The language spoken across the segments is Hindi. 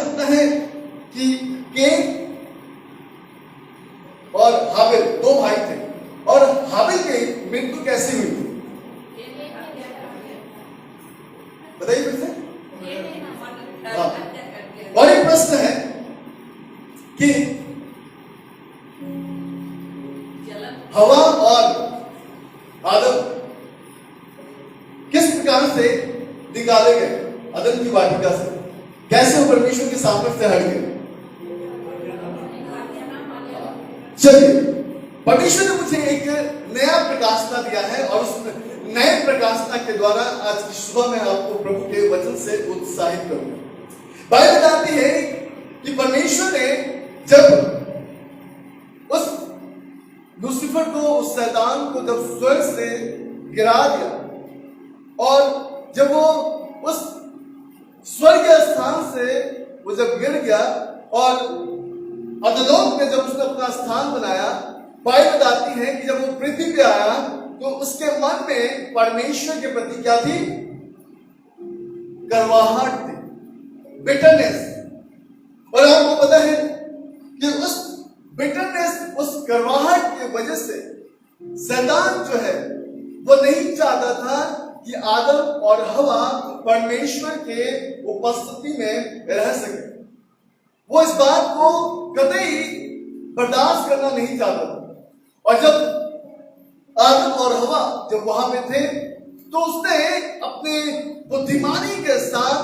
सकता है कि कैन और हाबिल दो भाई थे और हाबिल की मृत्यु कैसे हुई थी? बताइए फिर से। हाँ, और एक प्रश्न है कि हवा और आदम किस प्रकार से निकाले गए अदन की वाटिका से? कैसे वो परमेश्वर के सामने से हट गए? चलिए, परमेश्वर ने मुझे एक नया प्रकाशना दिया है और उस नए प्रकाशना के द्वारा आज की सुबह में आपको प्रभु के वचन से उत्साहित करूंगा। बाइबल बताती है कि परमेश्वर ने जब उस लूसीफर को, उस शैतान को जब स्वर्ग से गिरा दिया और जब वो उस स्वर्ग स्थान से वो जब गिर गया और अधोलोक में जब उसने अपना स्थान बनाया, बाइबल बताती है कि जब वो पृथ्वी पे आया तो उसके मन में परमेश्वर के प्रति क्या थी? कड़वाहट थी, बिटरनेस। और आपको पता है कि उस बिटरनेस, उस कड़वाहट की वजह से शैतान जो है वो नहीं चाहता था कि आदम और हवा परमेश्वर के उपस्थिति में रह सके। वो इस बात को कतई बर्दाश्त करना नहीं चाहता था। और जब आदम और हवा जब वहां पे थे तो उसने अपने बुद्धिमानी के साथ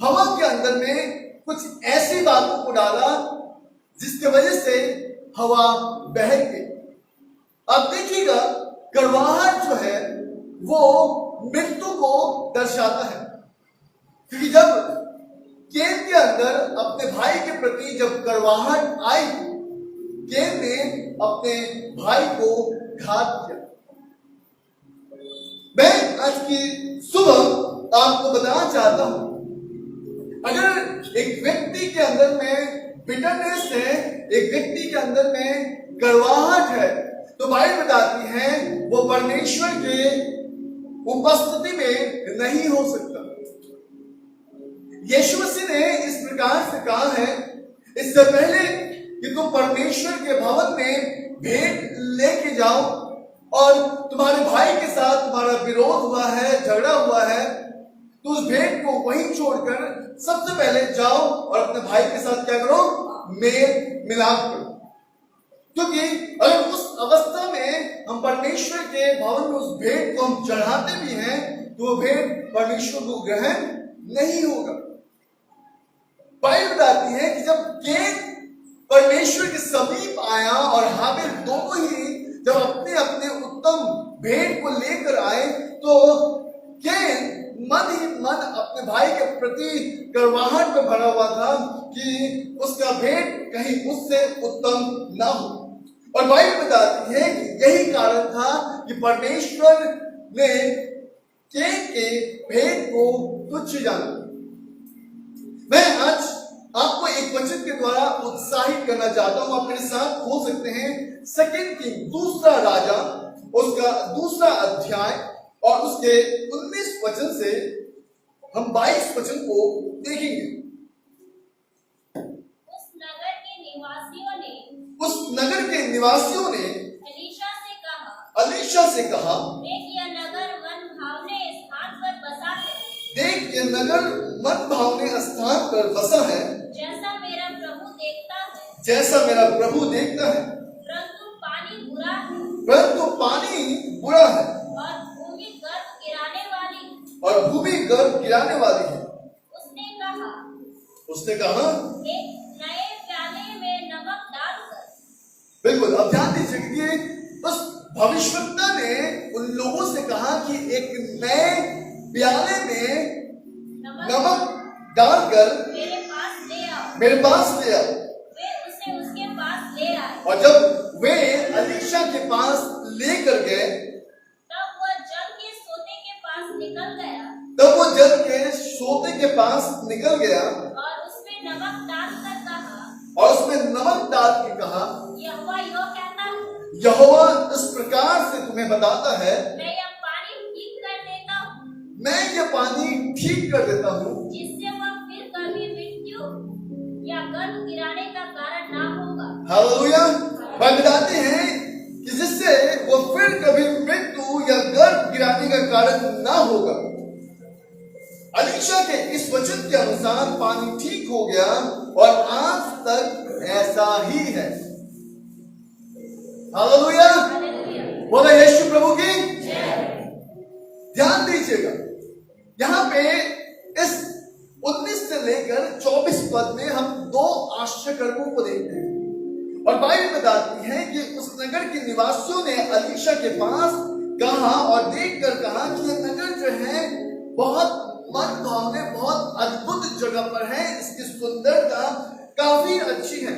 हवा के अंदर में कुछ ऐसी बातों को डाला जिसके वजह से हवा बह गई। अब देखिएगा, कड़वाहट जो है वो मृत्यु को दर्शाता है, क्योंकि जब कैन के अंदर अपने भाई के प्रति जब कड़वाहट आई, कैन ने अपने भाई को घात किया। मैं आज की सुबह आपको बताना चाहता हूं, अगर एक व्यक्ति के अंदर में बिटरनेस है, एक व्यक्ति के अंदर में कड़वाहट है, तो बाइबल बताती है वो परमेश्वर के उपस्थिति में नहीं हो सकता। यीशु मसीह ने इस प्रकार से कहा है, इससे पहले कि तुम परमेश्वर के भवन में भेंट लेके जाओ और तुम्हारे भाई के साथ तुम्हारा विरोध हुआ है, झगड़ा हुआ है, तो उस भेंट को वहीं छोड़कर सबसे पहले जाओ और अपने भाई के साथ क्या करो? मेल मिलाप करो। क्योंकि अगर उस अवस्था में हम परमेश्वर के भवन में उस भेंट को हम चढ़ाते भी हैं तो वो भेंट परमेश्वर को ग्रहण नहीं होगा। बाइबल बताती है कि जब कैन परमेश्वर के समीप आया और हाबिल दोनों ही जब अपने अपने उत्तम भेंट को लेकर आए तो कैन मन ही मन अपने भाई के प्रति कड़वाहट में भरा हुआ था कि उसका भेंट कहीं उससे उत्तम ना हो। और बाइबल बताती है कि यही कारण था कि परमेश्वर ने कैन के भेंट को तुच्छ जाना। मैं आज आपको एक वचन के द्वारा उत्साहित करना चाहता हूं। आप मेरे साथ खोल सकते हैं सेकंड किंग, दूसरा राजा, उसका दूसरा अध्याय और उसके 19 वचन से हम 22 वचन को देखेंगे। उस नगर के निवासियों ने अलीशा से कहा, देख यह नगर मन भावने स्थान पर बसा है। देख ये नगर मन भावने स्थान पर बसा है, जैसा मेरा प्रभु देखता है। जैसा मेरा प्रभु देखता है, परंतु पानी बुरा है, परंतु पानी बुरा है और भूमि गर्भ गिराने वाली, और भूमि गर्भ गिराने वाली है। उसने कहा एक नए प्याले में नमक डालकर। बिल्कुल, अब ध्यान दीजिए, उस भविष्यवक्ता ने उन लोगों से कहा कि एक नए प्याले में नमक डालकर मेरे पास ले आओ। वे उसे उसके पास ले आए। और जब वे अलीशा के पास लेकर गए तब वह जल के सोते के पास निकल गया। और उसमें नमक डाल के कहा, यहोवा इस प्रकार से तुम्हें बताता है, मैं यह पानी ठीक कर देता हूँ, मैं ये पानी ठीक कर देता हूँ, जिससे वह फिर कभी मृत्यु गर्भ गिराने का कारण ना होगा। हालेलुया। बाइबल बताते हैं कि जिससे वो फिर कभी मृत्यु या गर्भ गिराने का कारण ना होगा। अलीशा के इस वचन के अनुसार पानी ठीक हो गया और आज तक ऐसा ही है। हालेलुया। हालेलुया। बोले यीशु प्रभु की ध्यान दीजिएगा, यहां पे इस 19 से लेकर 24 पद में हम दो आश्चर्य कर्मों को देखते हैं। और बाइबल बताती है कि उस नगर के निवासियों ने अलीशा के पास कहा और देखकर कहा कि यह नगर जो है बहुत मन भावने, बहुत अद्भुत जगह पर है, इसकी सुंदरता काफी अच्छी है,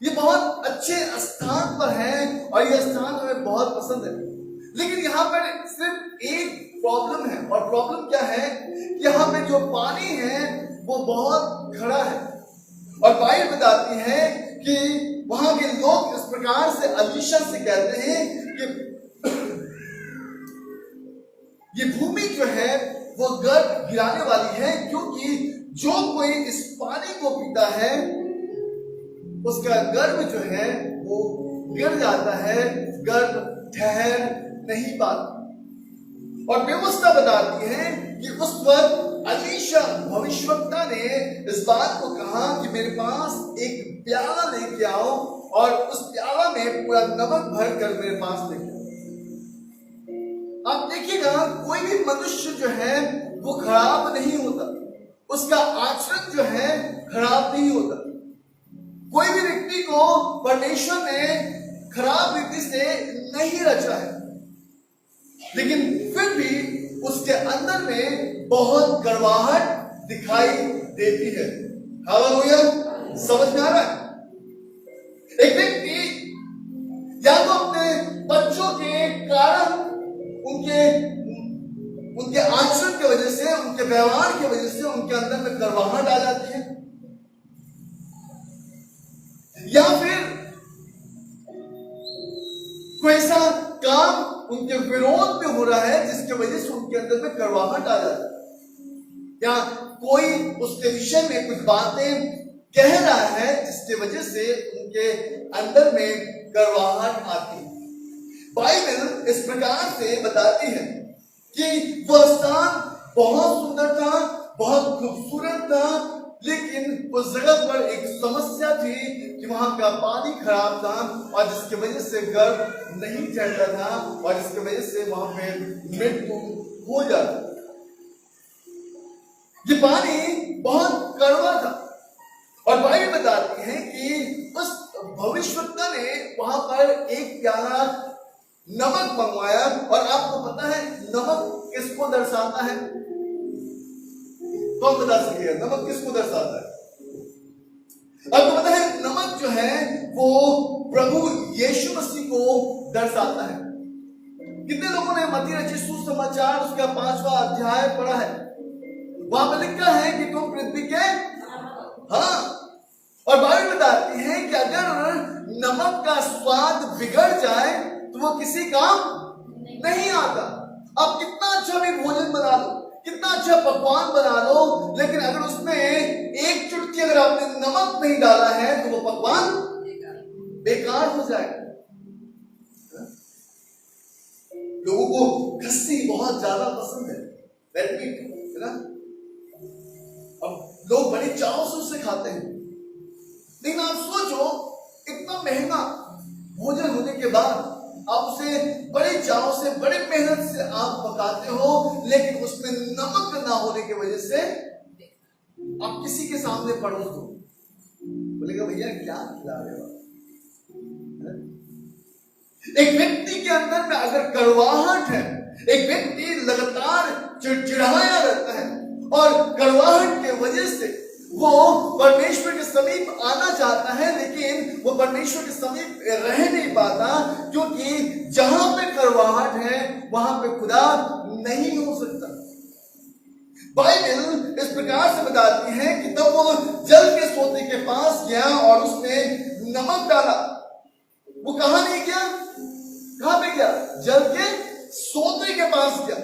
ये बहुत अच्छे स्थान पर है और यह स्थान हमें बहुत पसंद है। लेकिन यहाँ पर सिर्फ एक प्रॉब्लम है, और प्रॉब्लम क्या है कि यहाँ पे जो पानी है वो बहुत खड़ा है। और बाइबल बताती है कि वहां के लोग इस प्रकार से अलीशा से कहते हैं कि ये भूमि जो है वो गर्भ गिराने वाली है, क्योंकि जो कोई इस पानी को पीता है उसका गर्भ जो है वो गिर जाता है, गर्भ ठहर नहीं पाता। और व्यवस्था बताती है कि उस वक्त अलीशा भविष्यवक्ता ने इस बात को कहा कि मेरे पास एक प्याला लेके आओ और उस प्याला में पूरा नमक भर कर मेरे पास लेके आओ। आप देखिएगा, कोई भी मनुष्य जो है वो खराब नहीं होता, उसका आचरण जो है खराब नहीं होता। कोई भी व्यक्ति को परमेश्वर ने खराब रीति से नहीं रचा है, लेकिन फिर भी उसके अंदर में बहुत कड़वाहट दिखाई देती है। हालेलुया। समझ में आ रहा है? एक व्यक्ति या तो अपने बच्चों के कारण, उनके आचरण की वजह से, उनके व्यवहार की वजह से उनके अंदर में कड़वाहट आ जाती है, या फिर कोई ऐसा काम उनके विरोध में हो रहा है जिसके वजह से उनके अंदर में कड़वाहट आ जाती है, या कोई उसके विषय में कुछ बातें कह रहा है जिसके वजह से उनके अंदर में कड़वाहट आती है। बाइबल इस प्रकार से बताती है कि वह स्थान बहुत सुंदर था, बहुत खूबसूरत था, लेकिन उस जगह पर एक समस्या थी कि वहां का पानी खराब था और जिसकी वजह से गर्भ नहीं चढ़ता था और जिसकी वजह से वहां पे मृत्यु हो जाती। ये पानी बहुत कड़वा था और बाइबल बताती है कि उस भविष्यवक्ता ने वहां पर एक प्याला नमक मंगवाया। और आपको पता है नमक किसको दर्शाता है? कौन बता सकेगा नमक किसको दर्शाता है? आपको पता है नमक जो है वो प्रभु यीशु मसीह को दर्शाता है। कितने लोगों ने मत्ती रचित सुसमाचार उसका 5वां अध्याय पढ़ा है? वहां पर लिखा है कि तुम पृथ्वी के हाँ। और बाइबल बताती है कि अगर नमक का स्वाद बिगड़ जाए तो वो किसी काम नहीं आता। आप कितना अच्छा भी भोजन बना लो, कितना अच्छा पकवान बना लो, लेकिन अगर उसमें एक चुटकी अगर आपने नमक नहीं डाला है तो वो पकवान बेकार हो जाएगा। लोगों को खस्सी बहुत ज्यादा पसंद है, रेड मीट, है ना? अब लोग बड़े चाव से उसे खाते हैं, लेकिन आप सोचो इतना महंगा भोजन होने के बाद आप उसे बड़े चाव से, बड़े मेहनत से आप पकाते हो, लेकिन उसमें नमक ना होने की वजह से आप किसी के सामने परोस दो, बोलेगा भैया क्या खिला रहे हो? एक व्यक्ति के अंदर में अगर कड़वाहट है, एक व्यक्ति लगातार चिड़चिड़ाया रहता है और कड़वाहट के वजह से वो परमेश्वर के समीप आना चाहता है, लेकिन वो परमेश्वर के समीप रह नहीं पाता, क्योंकि जहां पे कड़वाहट है वहां पे खुदा नहीं हो सकता। बाइबल इस प्रकार से बताती है कि तब वो जल के सोते के पास गया और उसने नमक डाला। वो कहां नहीं गया? कहां पे गया? जल के सोते के पास गया।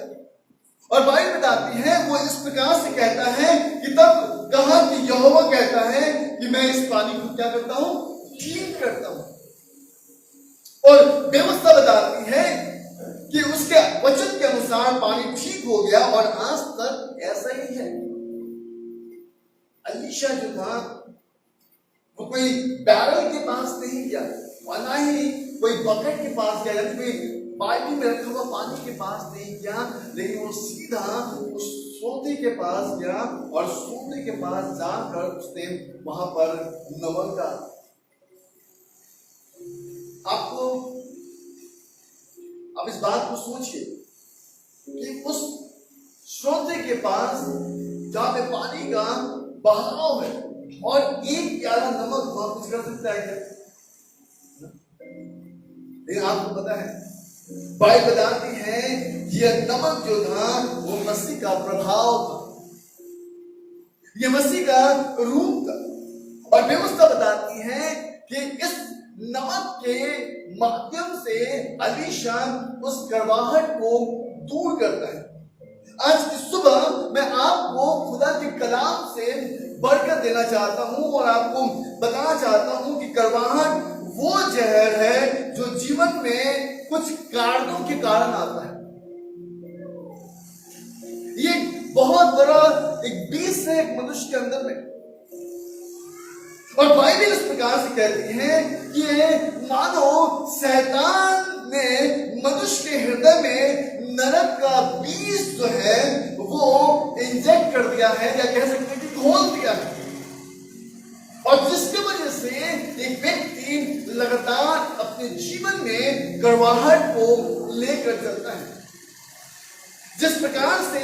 और बाइबल बताती है वो इस प्रकार से कहता है कि तब कहा कि यहोवा कहता है कि कि मैं इस पानी को क्या करता हूं, ठीक करता हूं। और व्यवस्था बताती है कि उसके वचन के अनुसार पानी ठीक हो गया और आज तक ऐसा ही है। अलीशा जो था वो कोई बैरल के पास नहीं गया और ना ही कोई बकेट के पास गया, यानी कोई बाल्टी में रखा हुआ पानी के पास नहीं गया, लेकिन वो सीधा उस सोते के पास गया और सोते के पास जाकर उसने वहां पर नमन का। आपको अब इस बात को सोचिए कि उस सोते के पास जहां पे पानी का बहाव है और एक प्याला नमक वहां कुछ कर सकता है क्या? लेकिन आपको पता है बाइबल बताती है यह नमक जो था वो मसीह का प्रभाव था, यह मसीह का रूप था। और व्यवस्था बताती है कि इस नमक के माध्यम से अलीशा उस कड़वाहट को दूर करता है। आज की सुबह मैं आपको खुदा के कलाम से बरकत देना चाहता हूं और आपको बताना चाहता हूं कि कड़वाहट वो जहर है जो जीवन में कुछ कारणों के कारण आता है। ये बहुत बड़ा एक बीज है एक मनुष्य के अंदर में, और बाइबल इस प्रकार से कहती है कि ये मानो शैतान ने मनुष्य के हृदय में नरक का बीज जो है वो इंजेक्ट कर दिया है, या कह सकते हैं कि घोल दिया है, और जिसकी वजह से एक व्यक्ति लगातार अपने जीवन में कड़वाहट को लेकर चलता है। जिस प्रकार से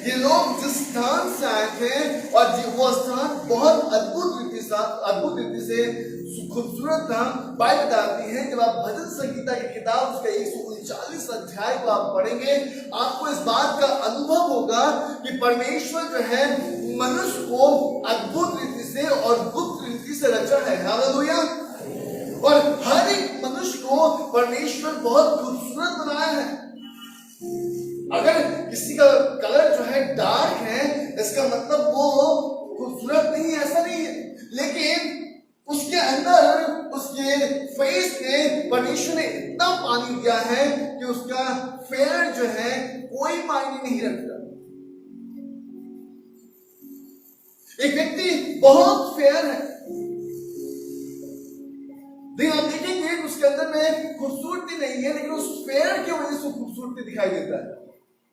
ये लोग जिस स्थान से आए थे और वो स्थान बहुत अद्भुत रीति से खूबसूरत था, बाइबल बताती है जब आप भजन संगीता की किताब उसका 139 अध्याय को आप पढ़ेंगे, आपको इस बात का अनुभव होगा कि परमेश्वर जो है मनुष्य को अद्भुत रीति से और गुप्त रीति से रचा है। हालेलुया। और हर एक मनुष्य को परमेश्वर बहुत खूबसूरत बनाया है। अगर किसी का कलर जो है डार्क है, इसका मतलब वो खूबसूरत नहीं है, ऐसा नहीं है, लेकिन उसके अंदर उसके फेस में परमेश्वर ने इतना पानी दिया है कि उसका फेयर जो है कोई मायने नहीं रखता। एक व्यक्ति बहुत फेयर है, लेकिन आप देखेंगे उसके अंदर में खूबसूरती नहीं है, लेकिन उस फेयर की वजह से खूबसूरती दिखाई देता है।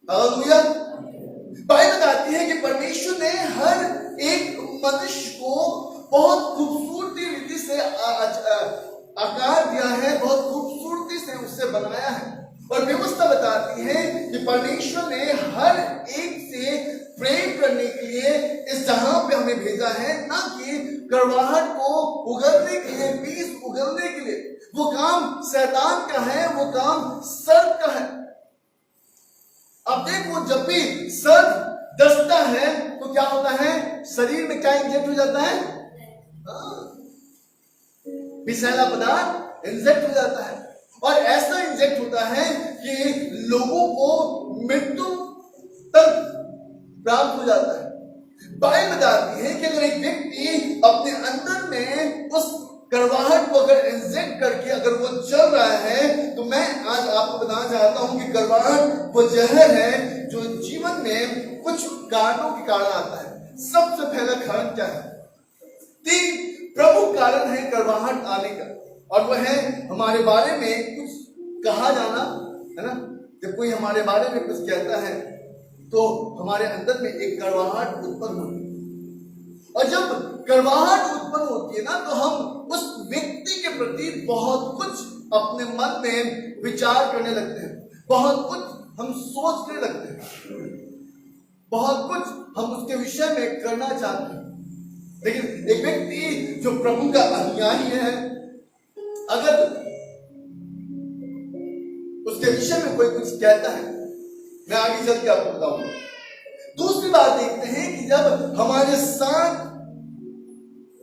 हालेलुया। बाइबल बताती है कि परमेश्वर ने हर एक मनुष्य को बहुत खूबसूरती रीति से आकार दिया है, बहुत खूबसूरती से उसे बनाया है। और व्यवस्था बताती है कि परमेश्वर ने हर एक से प्रेम करने के लिए इस जहां पे हमें भेजा है, ना कि कड़वाहट को उगलने के लिए, बीज उगलने के लिए। वो काम शैतान का है, वो काम सर्प का है। अब देखो, जब भी सर्प डसता है तो क्या होता है, शरीर में क्या इंजेक्ट हो जाता है, विषैला पदार्थ इंजेक्ट हो जाता है, और ऐसा इंजेक्ट होता है कि लोगों को मृत्यु तक प्राप्त हो जाता है। बाइबल बताती है कि अगर एक व्यक्ति अपने अंदर में उस कड़वाहट को अगर इंजेक्ट करके अगर वो चल रहा है, तो मैं आज आपको बताना चाहता हूं कि कड़वाहट वो जहर है जो जीवन में कुछ कारणों के कारण आता है। सबसे पहला कारण क्या है? 3 प्रमुख कारण है कड़वाहट आने का, और वह है हमारे बारे में कुछ कहा जाना, है ना। जब कोई हमारे बारे में कुछ कहता है तो हमारे अंदर में एक कड़वाहट उत्पन्न होती है, और जब कड़वाहट उत्पन्न होती है ना, तो हम उस व्यक्ति के प्रति बहुत कुछ अपने मन में विचार करने लगते हैं, बहुत कुछ हम सोचने लगते हैं, बहुत कुछ हम उसके विषय में करना चाहते हैं। लेकिन एक व्यक्ति जो प्रभु का अनुयायी है, अगर उसके विषय में कोई कुछ कहता है, मैं आगे चल के आपको बताऊंगा। दूसरी बात देखते हैं कि जब हमारे साथ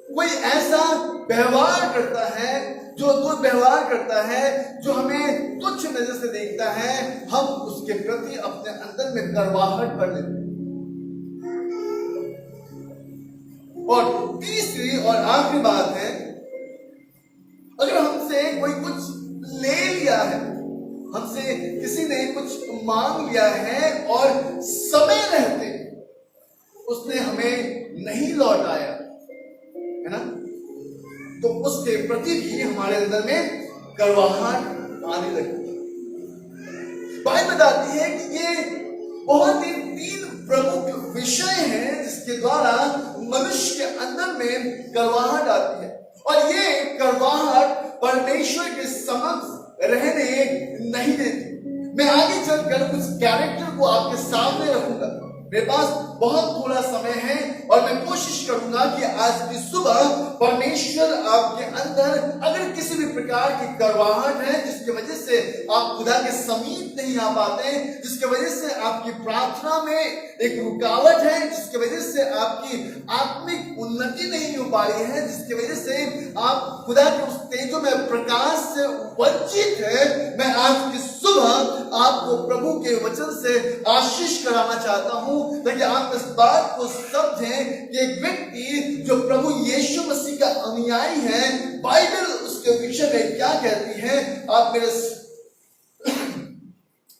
कोई ऐसा व्यवहार करता है, जो दुर्व्यवहार करता है, जो हमें तुच्छ नजर से देखता है, हम उसके प्रति अपने अंदर में कड़वाहट कर लेते हैं। और तीसरी और आखिरी बात है, अगर हमसे कोई कुछ ले लिया है, हमसे किसी ने कुछ मांग लिया है और समय रहते उसने हमें नहीं लौटाया, है ना, तो उसके प्रति भी हमारे अंदर में कड़वाहट आने लगती है। बाइबल बताती है कि ये बहुत ही 3 प्रमुख विषय हैं जिसके द्वारा मनुष्य के अंदर में कड़वाहट आती है, और ये कड़वाहट परमेश्वर के समक्ष रहने नहीं देती। मैं आगे चलकर कुछ कैरेक्टर को आपके सामने रखूंगा। मेरे पास बहुत थोड़ा समय है और मैं कोशिश करूंगा कि आज की सुबह परमेश्वर आपके अंदर अगर किसी भी प्रकार की कड़वाहट है जिसकी वजह से आप खुदा के समीप नहीं आ पाते, जिसकी वजह से आपकी प्रार्थना में एक रुकावट है, जिसकी वजह से आपकी आत्मिक उन्नति नहीं हो पा रही है, जिसकी वजह से आप खुदा के उस तेजो में प्रकाश से वंचित है, मैं आज की सुबह आपको प्रभु के वचन से आशीष कराना चाहता हूं ताकि आप इस बात को समझें कि एक व्यक्ति जो प्रभु यीशु मसीह का अनुयायी है, बाइबल उसके विषय में क्या कहती है। आप मेरे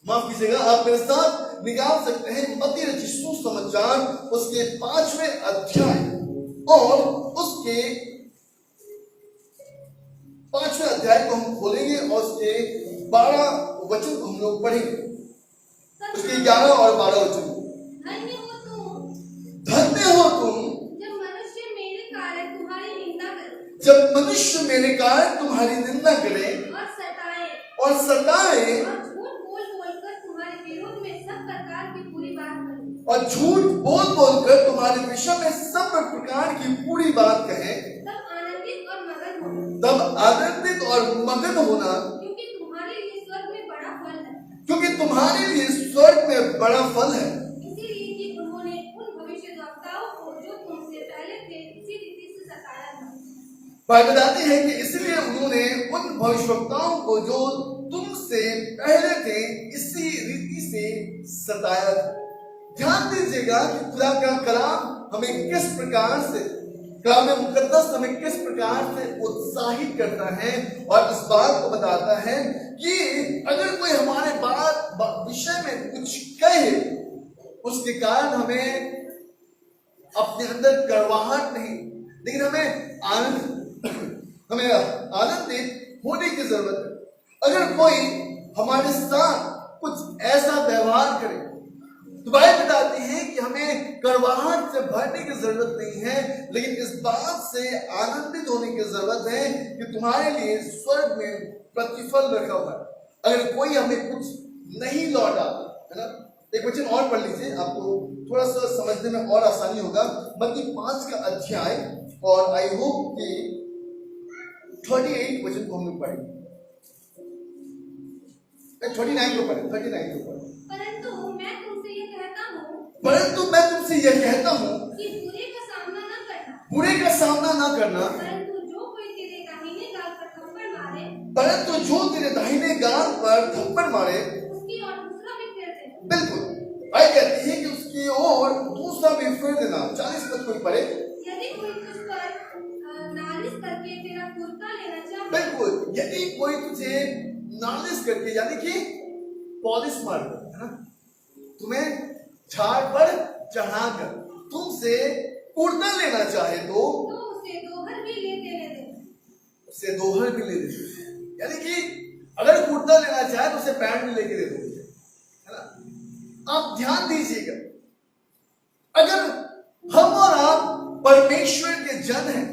माफ कीजिएगा, आप मेरे साथ निकाल सकते हैं मत्ती रचित सुसमाचार उसके 5वें अध्याय और उसके 5वें अध्याय को हम खोलेंगे और उसके 12 वचन को हम लोग पढ़ेंगे, उसके 11 और 12 वचन। धन्य हो तुम जब मनुष्य मेरे कारण तुम्हारी निंदा करे, जब मनुष्य मेरे कारण तुम्हारी निंदा करे और सताए और सताए और झूठ बोल बोलकर तुम्हारे विरोध में सब प्रकार की बुरी बात करे, और झूठ बोल बोलकर तुम्हारे विषय में सब प्रकार की पूरी बात कहे, तब आनंदित और मगन हो, तब आनंदित और मगन होना, क्योंकि तुम्हारे लिए स्वर्ग में बड़ा फल है। क्योंकि तुम्हारे लिए स्वर्ग में बड़ा फल है। इसीलिए कि उन्होंने उन भविष्यद्वक्ताओं को जो तुमसे पहले थे इसी रीति से सताया था। बाइबल बताती है कि इसलिए उन्होंने उन भविष्यवक्ताओं को जो तुमसे पहले थे इसी रीति से सताया था। ध्यान दीजिएगा कि खुदा का कलाम हमें किस प्रकार से, कलाम मुकद्दस हमें किस प्रकार से उत्साहित करता है और इस बात को बताता है कि अगर कोई हमारे विषय में कुछ कहे उसके कारण हमें अपने अंदर कड़वाहट नहीं, लेकिन हमें आनंदित होने की जरूरत है। अगर कोई हमारे साथ कुछ ऐसा व्यवहार करे तो बाइबल बताती है कि हमें कड़वाहट से भरने की जरूरत नहीं है, लेकिन इस बात से आनंदित होने की जरूरत है कि तुम्हारे लिए स्वर्ग में प्रतिफल रखा हुआ है। अगर कोई हमें कुछ नहीं लौटा, है ना, एक वचन और पढ़ लीजिए, आपको थोड़ा सा समझने में और आसानी होगा। मत्ती 5 का अध्याय और आई होप कि 38 वचन को हम लोग पढ़ेंगे, 39 को पढ़ें, 39 को पढ़ें। परंतु मैं तुमसे यह कहता हूँ कि बुरे का सामना न करना, बुरे का सामना न करना, परंतु जो कोई तेरे दाहिने गाल पर थप्पड़ मारे परंतु जो तेरे दाहिने गाल पर थप्पड़ मारे उसकी और दूसरा भी फेर दे। बिल्कुल भाई कहती है कि उसकी ओर दूसरा भी फेर देना। 40 पद कोई पढ़े। यदि कोई तुझ पर नालिश करके तेरा कुर्ता लेना चाहे, बिल्कुल, यदि कोई तुझे नालिश करके यानी कि पॉलिश मारकर, है ना, तुम्हें झाड़ पर चढ़ाकर तुमसे कुर्ता लेना चाहे तो उसे दोहर भी ले देने दे। उसे दोहर भी ले दे, यानी कि अगर कुर्ता लेना चाहे तो उसे पैंट भी लेके दे दो, है ना। आप ध्यान दीजिएगा, अगर हम और आप परमेश्वर के जन हैं,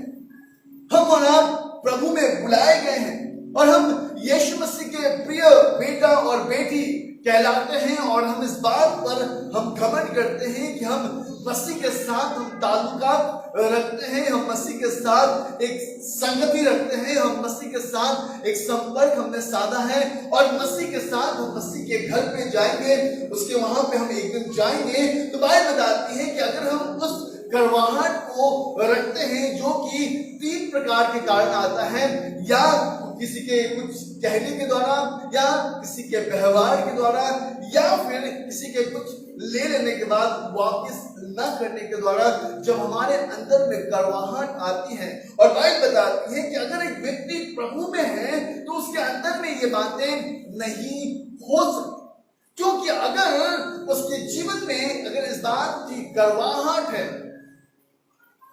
हम और आप प्रभु में बुलाए गए हैं और हम यीशु मसीह के प्रिय बेटा और बेटी कहलाते हैं और हम इस बात पर हम घमंड करते हैं कि हम मसीह के साथ हम ताल्लुकात रखते हैं, हम मसीह के साथ एक संगति रखते हैं, हम मसीह के साथ एक संपर्क हमने साधा है और मसीह के साथ हम मसीह के घर पे जाएंगे, उसके वहां पे हम एक दिन जाएंगे। तो बाइबल बताती है कि अगर हम उस कड़वाहट को रखते हैं जो कि 3 प्रकार के कारण आता है, या किसी के कुछ कहने के द्वारा, या किसी के व्यवहार के द्वारा, या फिर किसी के कुछ ले लेने के बाद वापस न करने के द्वारा, जब हमारे अंदर में कड़वाहट आती है। और बताती है कि अगर एक व्यक्ति प्रभु में है तो उसके अंदर में ये बातें नहीं हो सकती, क्योंकि अगर उसके जीवन में अगर इस बात की कड़वाहट है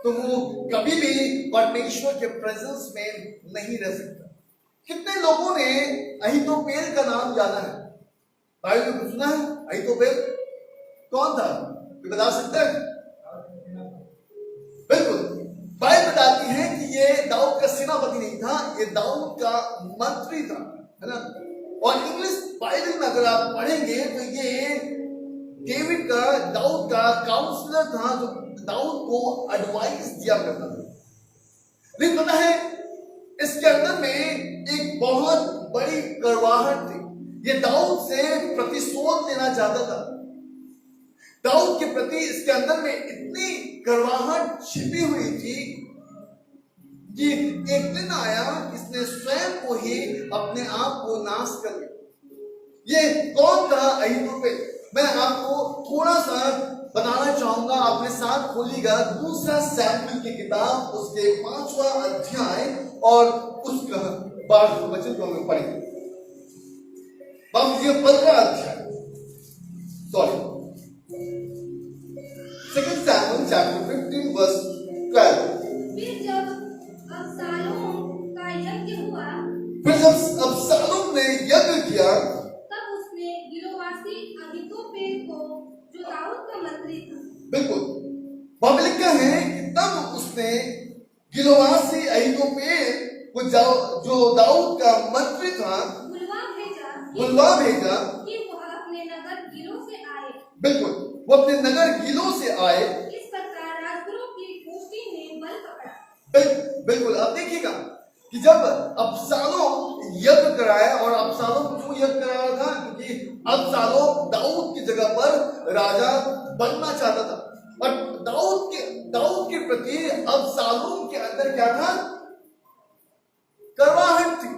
तो वो कभी भी परमेश्वर के प्रेजेंस में नहीं रह सकता। कितने लोगों ने अहीतोपेल का नाम जाना है? बाइबल में सुना है अहीतोपेल कौन था? कोई बता सकता है? बिल्कुल, बाइबल बताती है कि ये दाऊद का सेनापति नहीं था, ये दाऊद का मंत्री था, है ना। और इंग्लिश बाइबल में अगर आप पढ़ेंगे तो ये डेविड का, दाऊद का काउंसलर था जो दाऊद को एडवाइस दिया करता था। लेकिन पता है इसके अंदर में एक बहुत बड़ी कड़वाहट थी। ये दाऊद से प्रतिशोध लेना चाहता था। दाऊद के प्रति इसके अंदर में इतनी कड़वाहट छिपी हुई थी कि एक दिन आया इसने स्वयं को ही अपने आप को नाश कर लिया। ये कौन था? अहीतोपेल। मैं आपको थोड़ा सा बताना चाहूंगा, अपने साथ खोलिएगा दूसरा शमूएल की किताब, उसके 5वां अध्याय और उसका 12वां वचन को हम पढ़ेंगे। 15वां अध्याय, सॉरी, 2 Samuel chapter 15 verse 12। फिर जब अबशालोम ने यज्ञ किया तब उसने गिलोवासी अहीतोपेल को, जो दाऊद का मंत्री था, बिल्कुल, बाइबल लिखा है कि तब उसने गिलोवासी अहीतोपेल को जो दाऊद का मंत्री था बुलवा भेजा कि वह अपने नगर गिलो से आए। बिल्कुल, वो अपने नगर गिलो से आए। इस प्रकार राजगुरों की गोष्ठी ने बल पकड़ा। बिल्कुल, अब देखिएगा कि जब अबशालोम यज्ञ कराया, और अबशालोम क्यों यज्ञ करा रहा था? क्योंकि अबशालोम दाऊद की जगह पर राजा बनना चाहता था। और दाऊद के प्रति अबशालोम के अंदर क्या था? कड़वाहट थी।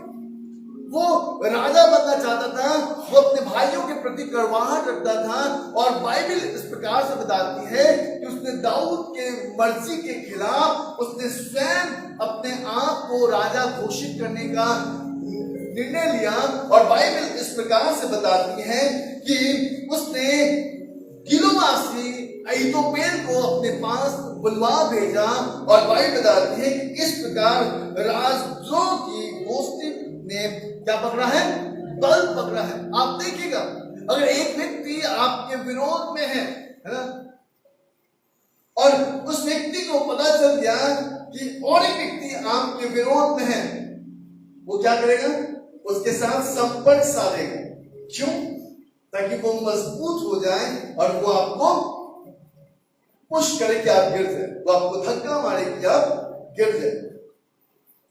वो राजा बनना चाहता था, वो अपने भाइयों के प्रति कड़वाहट रखता था। और बाइबल इस प्रकार से बताती है कि उसने दाऊद के मर्जी के खिलाफ उसने स्वयं अपने आप को राजा घोषित करने का निर्णय लिया। और बाइबल इस प्रकार से बताती है कि उसने गिलोवासी अहीतोपेल को अपने पास बुलवा भेजा। और बाइबल बताती है कि इस प्रकार राजद्रोह की गोष्ठी ने क्या पकड़ा है? बल पकड़ा है। आप देखिएगा, अगर एक व्यक्ति आपके विरोध में है ना, और उस व्यक्ति को पता चल गया कि और एक व्यक्ति आपके विरोध में है, वो क्या करेगा? उसके साथ संपर्क साधेगा। क्यों? ताकि वो मजबूत हो जाए और वो आपको पुश करे कि आप गिर जाए, वो आपको धक्का मारे कि आप गिर जाए।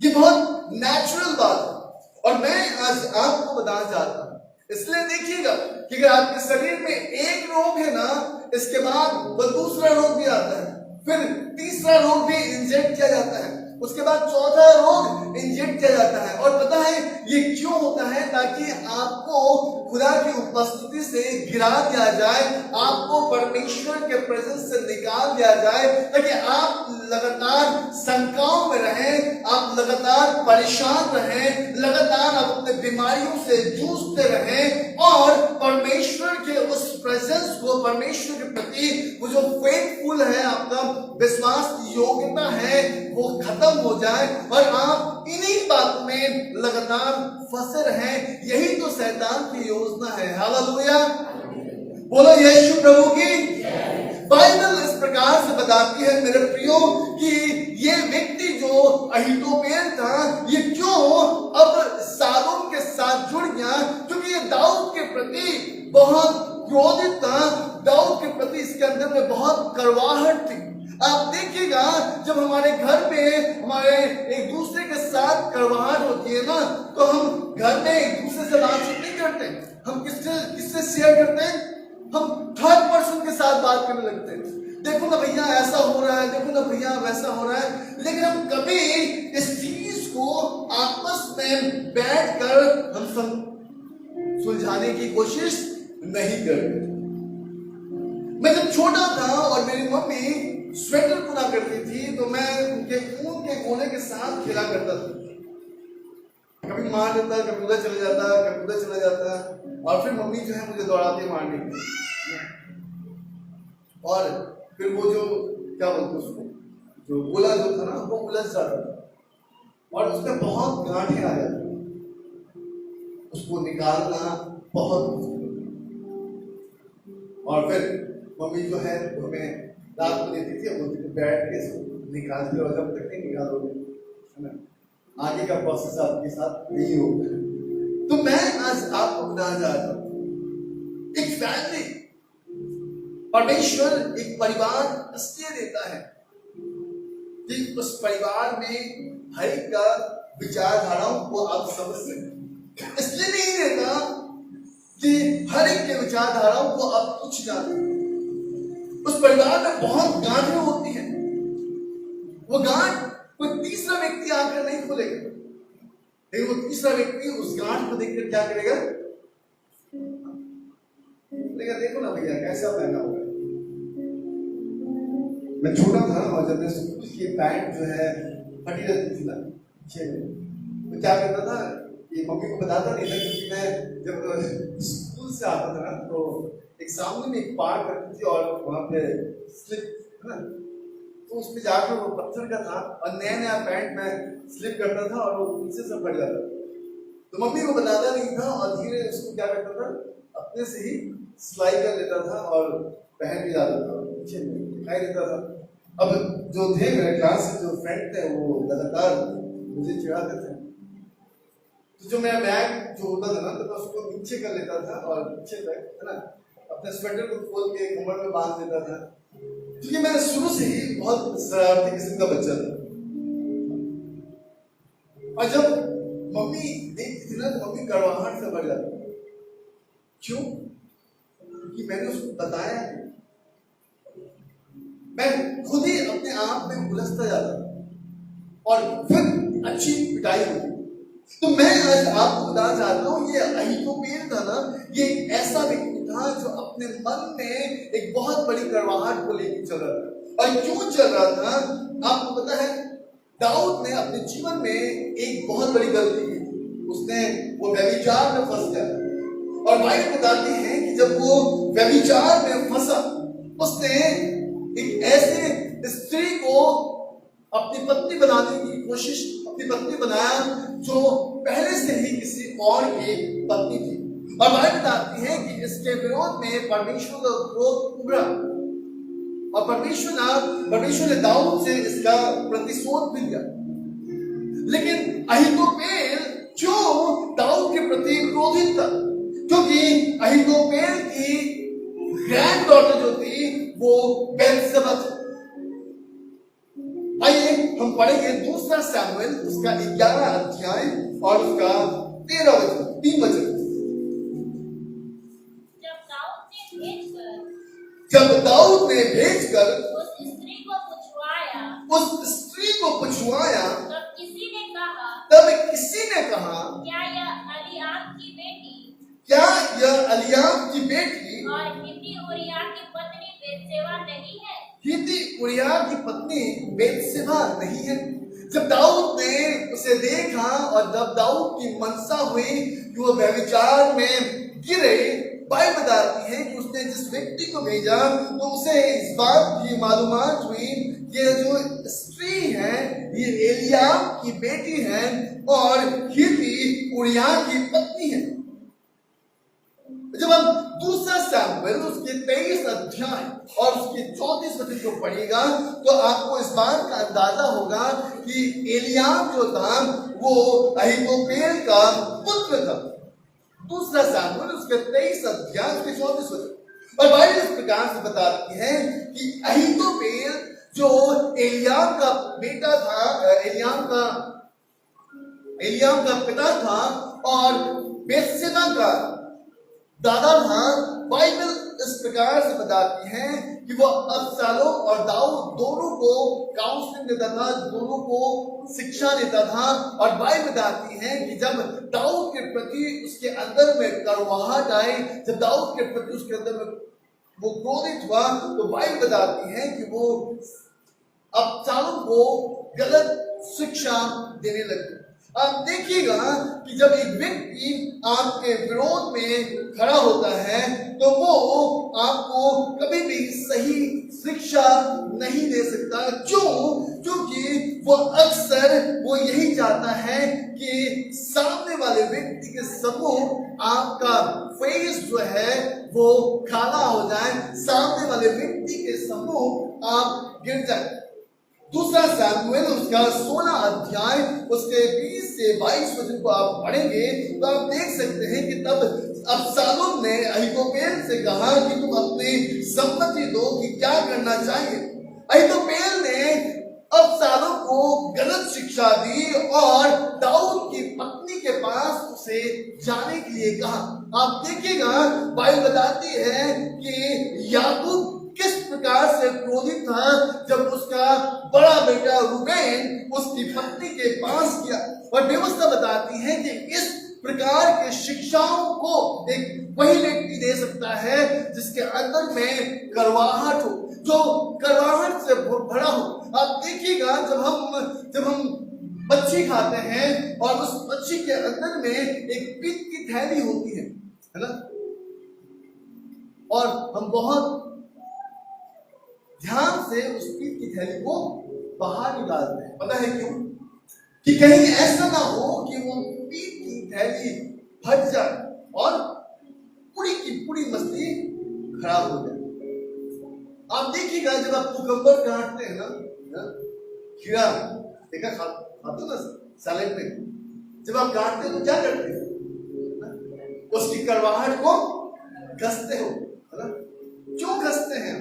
ये बहुत नेचुरल बात है। और मैं आज आपको बताना चाहता हूं, इसलिए देखिएगा कि अगर आपके शरीर में एक रोग है ना, इसके बाद वो दूसरा रोग भी आता है, फिर तीसरा रोग भी इंजेक्ट किया जाता है, उसके बाद चौथा रोग इंजेक्ट किया जाता है। और पता है ये क्यों होता है? ताकि आपको खुदा की उपस्थिति से गिरा दिया जाए, आपको परमेश्वर के प्रेजेंस से निकाल दिया जाए, ताकि आप लगातार शंकाओं में रहें, आप लगातार परेशान रहें, लगातार अपने बीमारियों से जूझते रहें, और परमेश्वर के उस प्रेजेंस को, परमेश्वर के प्रति वो जो फेथफुल है, आपका विश्वास की योग्यता है, वो खत्म हो जाए और आप इन्हीं बातों में लगातार फंसे रहें। यही तो शैतान की योजना है। हालेलुया, बोलो यीशु प्रभु की। बाइबल इस प्रकार से बताती है मेरे प्रियो कि ये व्यक्ति जो अहीतोपेल था, ये क्यों अब शालोम के साथ जुड़ गया? क्योंकि ये दाऊद के प्रति बहुत क्रोधित था, दाऊद के प्रति इसके अंदर में बहुत कड़वाहट थी। आप देखिएगा, जब हमारे घर में हमारे एक दूसरे के साथ कड़वाहट होती है ना, तो हम घर में एक दूसरे से बातचीत नहीं करते। हम किससे शेयर करते हैं? हम थर्ड पर्सन के साथ बात करने लगते हैं। देखो ना भैया ऐसा हो रहा है, देखो ना भैया वैसा हो रहा है। लेकिन हम कभी इस चीज को आपस में बैठकर हम सुलझाने की कोशिश नहीं करते। मैं जब छोटा था और मेरी मम्मी स्वेटर बुना करती थी तो मैं उनके ऊन के कोने के साथ खेला करता था। कभी मार देता, कभी उधर चले जाता, कभी उधर चला जाता, और फिर मम्मी जो है मुझे दौड़ाती मारने के लिए। और फिर वो जो क्या बोलते उसको, जो गोला जो था ना, वो उलझ जाता था और उसमें बहुत गांठें आ जाती, उसको निकालना बहुत मुश्किल। और फिर मम्मी जो है हमें रात को देती थी, बोलती थी बैठ के इसको निकाल के, और जब तक नहीं निकालोगे है ना, आगे का प्रोसेस आपके साथ नहीं होगा। तो मैं आज आपको बताना चाहता हूं, एक फैमिली, परमेश्वर एक परिवार इसलिए देता है कि उस परिवार में हर एक का विचारधाराओं को आप समझ सकें। इसलिए नहीं देता कि हर एक के विचारधाराओं को आप कुछ जाने। उस परिवार में बहुत गांठें होती हैं, वो गांठ कोई तीसरा व्यक्ति आकर नहीं खोलेगा, लेकिन वो तीसरा व्यक्ति उस गांठ को देखकर क्या करेगा, देखो ना भैया कैसा पहना हुआ है। मैं छोटा था और जब मैं स्कूल की पैंट जो है फटी रहती थी ना, तो क्या करता था, ये मम्मी को बताता नहीं था, क्योंकि मैं जब स्कूल से आता था ना तो एक सामने में एक पार्क रखती थी और वहां पे स्लिप है ना, तो उसमें जाकर वो पत्थर का था और नया नया पैंट में स्लिप करता था और वो पीछे से फट जाता था। तो मम्मी को बताता नहीं था और धीरे उसको क्या करता था, अपने से ही सिलाई कर लेता था और पहन भी जाता था, पीछे दिखाई देता था। अब जो थे मेरे क्लास से जो फ्रेंड थे वो लगातार मुझे चिढ़ाते थे, तो जो मेरा बैग जो होता था ना तो मैं उसको नीचे कर लेता था और पीछे तक है ना अपने स्वेटर को खोल के कमर में बांध देता था, क्योंकि मैं शुरू से ही बहुत शरारती किस्म का बच्चा था। और जब मम्मी देखती थी ना तो मम्मी कड़वाहट से भर जाती। क्यों? क्योंकि मैंने उसको बताया, मैं खुद ही अपने आप में उलझता जाता और फिर अच्छी पिटाई होती। तो मैं आज आपको बताना चाहता हूँ, ये अहीतोपेल था ना, ये एक ऐसा व्यक्ति था जो अपने मन में एक बहुत बड़ी कड़वाहट को लेकर चल रहा था। और क्यों चल रहा था आपको पता है, दाऊद ने अपने जीवन में एक बहुत बड़ी गलती की थी, उसने वो व्यभिचार में फंस गया। और बाइबल बताती है कि जब वो व्यभिचार में फंसा, उसने एक ऐसे स्त्री को अपनी पत्नी बनाने की कोशिश, अपनी पत्नी बनाया जो पहले से ही किसी और की पत्नी थी। और बाइबल बताती है कि इसके विरोध में परमेश्वर का क्रोध उभरा और परमेश्वर ने दाऊद से इसका प्रतिशोध भी लिया। लेकिन अहीतोपेल क्यों दाऊद के प्रति क्रोधित था? क्योंकि अहीतोपेल की ग्रैंड डॉटर जो थी वो बेतशेबा थी। आइए हम पढ़ेंगे दूसरा शमूएल उसका 11 अध्याय और उसका 3 वचन। जब दाऊद ने भेजकर उस स्त्री को पुछवाया, तब किसी ने कहा, क्या यह अलियाब की बेटी और हित्ती उरिय्याह की पत्नी बेतशेबा नहीं है? हित्ती उरिय्याह की पत्नी बेतशेबा नहीं है। जब दाऊद ने उसे देखा और जब दाऊद की मनसा हुई कि वो व्यभिचार में गिरे, बाइबल बताती है कि उसने जिस व्यक्ति को भेजा तो उसे इस बात की मालूमात हुई कि जो स्त्री है ये एलियाब की बेटी है और हित्ती उरिय्याह की पत्नी है। जब हम दूसरा शमूएल उसके 23 अध्याय और उसके 34 वचन को पढ़ेगा तो आपको इस बात का अंदाजा होगा कि एलियाब जो था वो अहीतोपेल का पुत्र था। दूसरा शमूएल उसके 23 अध्याय उसके 34 वचन। और बाइबल इस प्रकार से बताती है कि अहीतोपेल जो एलियाब का बेटा था, एलियाब का पिता था और बेतशेबा का दादा था, बाइबल इस प्रकार से बताती है कि वो अबशालोम और दाऊद दोनों को काउंसलिंग देता था, दोनों को शिक्षा देता था। और बाइबल बताती है कि जब दाऊद के प्रति उसके अंदर में कड़वाहट आई, जब दाऊद के प्रति उसके अंदर में वो क्रोधित हुआ, तो बाइबल बताती है कि वो अबशालोम को गलत शिक्षा देने लगे। आप देखिएगा कि जब एक व्यक्ति आपके विरोध में खड़ा होता है तो वो आपको कभी भी सही शिक्षा नहीं दे सकता। क्यों? क्योंकि वो अक्सर वो यही चाहता है कि सामने वाले व्यक्ति के सम्मुख आपका फेस जो है वो काला हो जाए, सामने वाले व्यक्ति के सम्मुख आप गिर जाए। दूसरा सामुएल उसका 16 अध्याय उसके 20 से 22 वचन को आप पढ़ेंगे तो आप देख सकते हैं कि तब अबशालोम ने अहीतोपेल से कहा कि तुम अपनी सम्मति दो कि क्या करना चाहिए। अहीतोपेल ने अबशालोम को गलत शिक्षा दी और दाऊद की पत्नी के पास उसे जाने के लिए कहा। आप देखिएगा बाइबल बताती है कि याकूब किस प्रकार से क्रोधित था जब उसका बड़ा बेटा रूबेन उसकी पत्नी के पास गया। और व्यवस्था बताती है कि इस प्रकार के शिक्षाओं को एक वही व्यक्ति दे सकता है जिसके अंदर में करवाहट हो, जो करवाहट से भरा हो। आप देखिएगा जब हम मच्छी खाते हैं और उस मच्छी के अंदर में एक पित्त की थैली होती है ना, और हम बहुत ध्यान से उस पित्त की थैली को बाहर निकालते हैं। पता है क्यों? कि कहीं ऐसा ना हो कि वो पित्त की थैली फट जाए और पूरी की पूरी मछली खराब हो जाए। आप देखिएगा जब आप कुकम्बर काटते हैं ना, खीरा देखा खाते ना सैलेड में, जब आप काटते हैं तो क्या करते हैं? उसकी करवाहट को घसते हो, है ना? क्यों घसते हैं?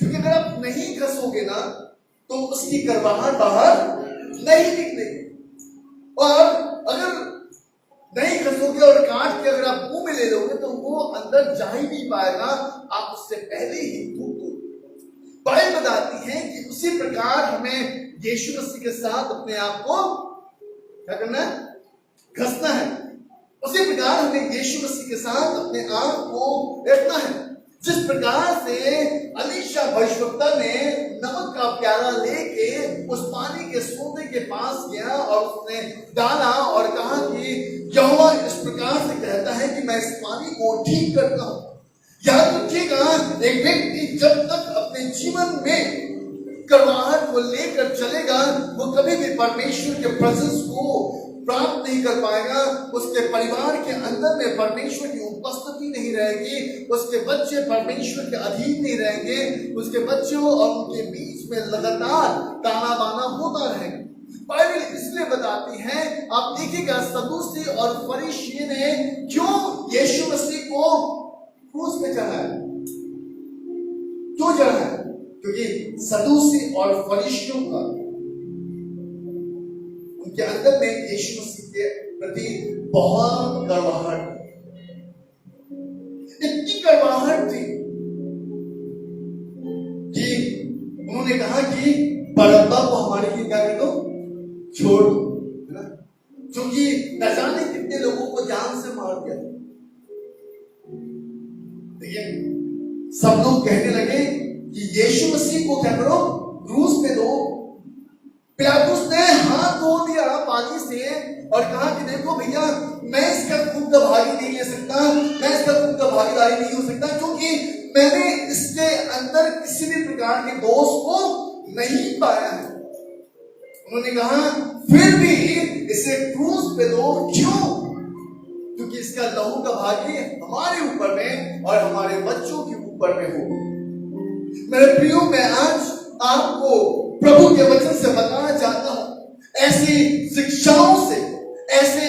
क्योंकि अगर आप नहीं घसोगे ना तो उसकी करवाहट बाहर नहीं निकलेगी, और अगर नहीं घसोगे और काट के अगर आप मुंह में ले लोगे तो वो अंदर जा ही नहीं पाएगा, आप उससे पहले ही थूक दो। बाइबल बताती है कि उसी प्रकार हमें यीशु मसीह के साथ अपने आप को क्या करना है? घसना है। उसी प्रकार हमें यीशु मसीह के साथ अपने आप को रखना है। जिस प्रकार से अलीशा भविष्यवक्ता ने नमक का प्याला लेके उस पानी के सोते के पास गया और उसने डाला और कहा कि यहोवा इस प्रकार से कहता है कि मैं इस पानी को ठीक करता हूं। याद रखिएगा, एक व्यक्ति जब तक अपने जीवन में करवाहट को लेकर चलेगा वो कभी भी परमेश्वर के प्रेजेंस को प्राप्त नहीं कर पाएगा। उसके परिवार के अंदर में परमेश्वर की उपस्थिति नहीं रहेगी, उसके बच्चे परमेश्वर के अधीन नहीं रहेंगे, उसके बच्चों और उनके बीच में लगातार ताना बाना होता रहेगा। बाइबल इसलिए बताती है, आप देखिएगा सदूसी और फरीसी ने क्यों यीशु मसीह को क्रूस पे चढ़ाया? क्यों चढ़ाया? क्योंकि सदूसी और फरीसियों का उनके अंदर में यीशु मसीह के प्रति बहुत करवाहट, इतनी करवाहट थी कि उन्होंने कहा कि बरअब्बा को हमारे लिए क्या कर दो, छोड़ दो, है ना? क्योंकि न जाने कितने लोगों को जान से मार दिया। लेकिन सब लोग कहने लगे कि यीशु मसीह को क्या करो, क्रूस पे दो। पिलातुस ने हाथ धो दिया पानी से और कहा कि देखो भैया, मैं इसका खून का भागी नहीं ले सकता, मैं इसका खून का भागीदारी नहीं हो सकता, क्योंकि मैंने इसके अंदर किसी भी प्रकार के दोष को नहीं पाया है। उन्होंने कहा फिर भी इसे क्रूस पे दो। क्यों? क्योंकि इसका लहू का भागी हमारे ऊपर में और हमारे बच्चों के ऊपर में हो। मेरे प्रियो, मैं आज आपको प्रभु के वचन से बताना चाहता हूं, ऐसी शिक्षाओं से, ऐसे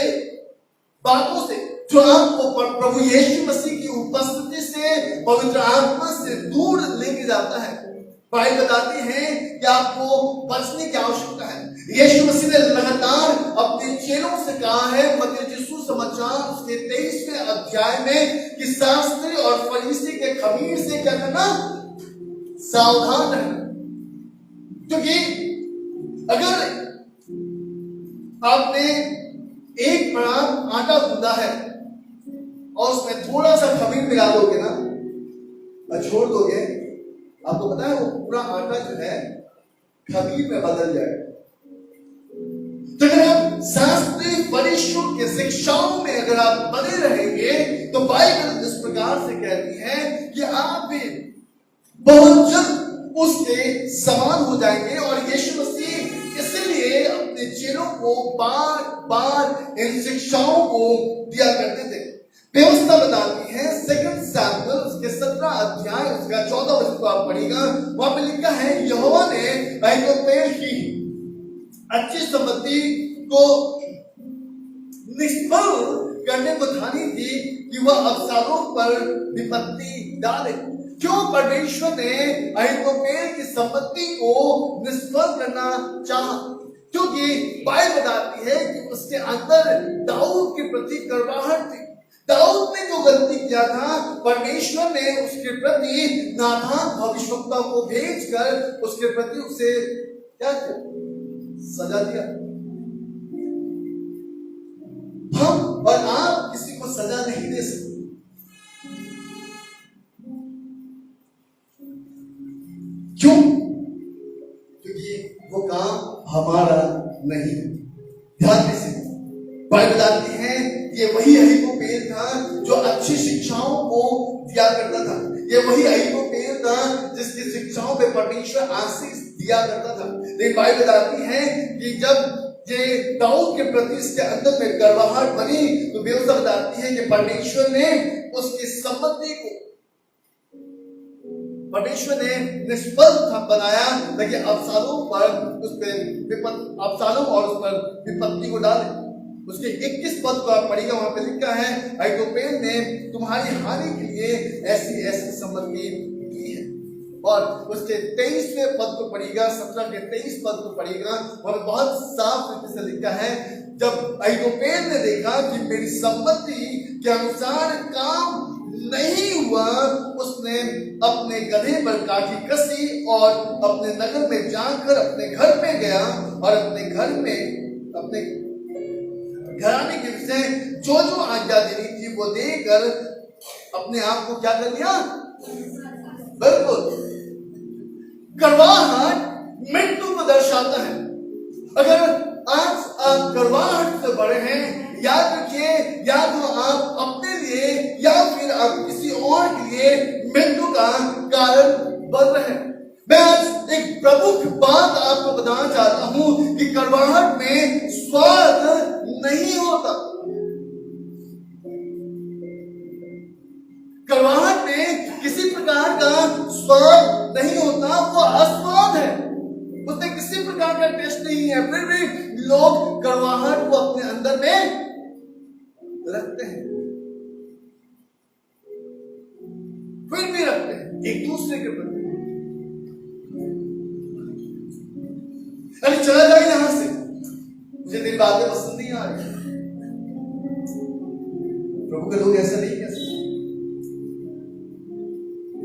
बातों से जो आपको प्रभु यीशु मसीह की उपस्थिति से, पवित्र आत्मा से दूर लेके जाता है। बाइबल बताती है कि आपको बचने की आवश्यकता है। यीशु मसीह ने लगातार अपने चेलों से कहा है मत्ती यीशु समाचार उसके 23वें अध्याय में कि शास्त्री और फरीसी के खमीर से क्या करना, सावधान रहना। क्योंकि अगर आपने एक परात आटा गूंदा है और उसमें थोड़ा सा खमीर मिला दोगे ना और छोड़ दोगे, आपको पता है वो पूरा आटा जो है खमीर में बदल जाएगा। तो अगर आप शास्त्रीय फरीसियों के शिक्षाओं में अगर आप बने रहेंगे तो बाइबल इस प्रकार से कहती है कि आप भी बहुत जल्द उसके समान हो जाएंगे। और यीशु मसीह इसलिए अपने चेलों को बार बार इन शिक्षाओं को दिया करते थे। व्यवस्था बताती है 2 सैमुएल उसके 17 अध्याय उसका 14 वचन को आप पढ़िएगा, वहां पे लिखा है यहोवा ने अहीतोपेल की अच्छी संपत्ति को निष्फल करने को ठानी थी कि वह अबशालोम पर विपत्ति डाले। क्यों परमेश्वर ने अहीतोपेल की संपत्ति को निष्फल करना चाहा? क्योंकि बाइबल बताती है कि उसके अंदर दाऊद के प्रति कड़वाहट थी। दाऊद ने जो गलती किया था, परमेश्वर ने उसके प्रति नाथान भविष्यवक्ता को भेजकर उसके प्रति उसे क्या किया? सजा दिया। हम और आप किसी को सजा नहीं दे सकते। क्यों? क्योंकि वो काम हमारा नहीं। ध्यान दीजिए, बाइबल बताती है ये वही अहीतोपेल था जो अच्छी शिक्षाओं को दिया करता था। ये वही अहीतोपेल था जिसकी शिक्षाओं पे परमेश्वर आशीष दिया करता था। लेकिन बाइबल बताती है कि जब ये दाऊद के प्रति इसके अंदर में कड़वाहट बनी तो व्यवस्था बताती है कि परमेश्वर ने उसकी संपत्ति को परमेश्वर ने निष्फल बनाया ताकि अबशालोम पर उस पर अबशालोम और उस पर विपत्ति को डाले। उसके 21 पद को आप पढ़िएगा, वहां पे लिखा है अहीतोपेल ने तुम्हारी हानि के लिए ऐसी ऐसी संपत्ति की है। और उसके 23वें पद को पढ़िएगा, 17 के 23 पद को पढ़िएगा, वहां पे बहुत साफ तरीके से लिखा है जब अहीतोपेल ने देखा कि मेरी संपत्ति के अनुसार काम नहीं हुआ, उसने अपने गधे पर काठी कसी और अपने नगर में जाकर अपने घर में गया और अपने घर में अपने घराने के विषय जो जो आज्ञा देनी थी वो देकर अपने आप को क्या कर लिया? बिल्कुल, कड़वाहट मृत्यु को दर्शाता है। अगर आज आप कड़वाहट से बड़े हैं, याद रखिए, या तो आप अपने लिए या फिर आप किसी और के लिए मृत्यु का कारण बन रहे हैं। मैं आज एक प्रमुख बात आपको बताना चाहता हूं कि कड़वाहट में स्वाद नहीं होता। कड़वाहट में किसी प्रकार का स्वाद नहीं होता, वो अस्वाद है, उसमें किसी प्रकार का टेस्ट नहीं है। फिर भी लोग कड़वाहट को अपने अंदर में रखते हैं, फिर भी रखते हैं एक दूसरे के प्रति। अरे चला जाए यहां से, मुझे तेरी बातें पसंद नहीं आ रही। प्रभु के लोग ऐसा नहीं कह सकते।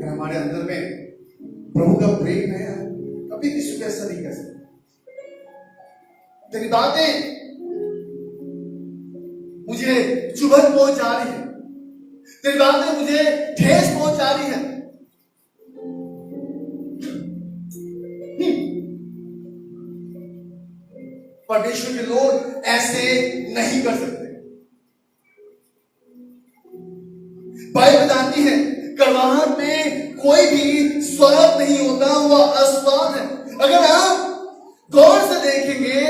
हमारे अंदर में प्रभु का प्रेम है, कभी किसी को ऐसा नहीं कह सकते। तेरी बातें मुझे चुभन पहुंचा रही है, तेरी बातें मुझे ठेस पहुंचा रही है। परमेश्वर के लोग ऐसे नहीं कर सकते। बाइबल बताती है कड़वाहट में कोई भी स्वाद नहीं होता, वह अस्वाद है। अगर आप गौर से देखेंगे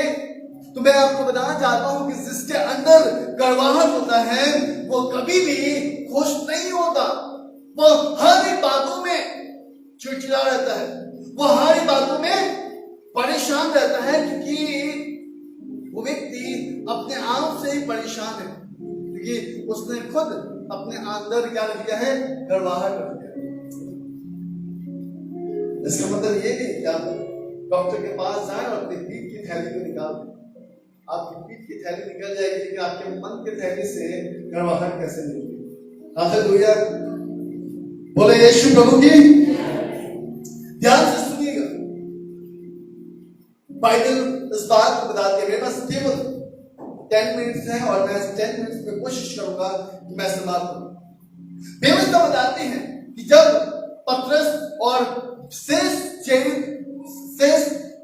तो मैं आपको बताना चाहता हूं कि जिसके अंदर कड़वाहट होता है वो कभी भी खुश नहीं होता। वो हर एक बातों में चिड़चिड़ा रहता है, वो हर एक बातों में परेशान रहता है, क्योंकि वो व्यक्ति अपने आप से ही परेशान है, क्योंकि उसने खुद अपने अंदर क्या रख लिया है? कड़वाहट रख लिया। इसका मतलब ये नहीं कि आप डॉक्टर के पास जाएं और अपनी पीठ की थैली को निकाल दें। आपकी पीठ की थैली निकल जाएगी, लेकिन आपके मन की थैली से कड़वाहट कैसे निकलेगी? हालेलुया, बोले यीशु प्रभु की। ध्यान से सुनिएगा, बाइबल इस बात को बताती है। मेरे पास केवल 10 मिनट्स है और मैं 10 मिनट्स में कोशिश करूंगा कि मैं समाप्त करूं। व्यवस्था बताती है कि जब पतरस और शेष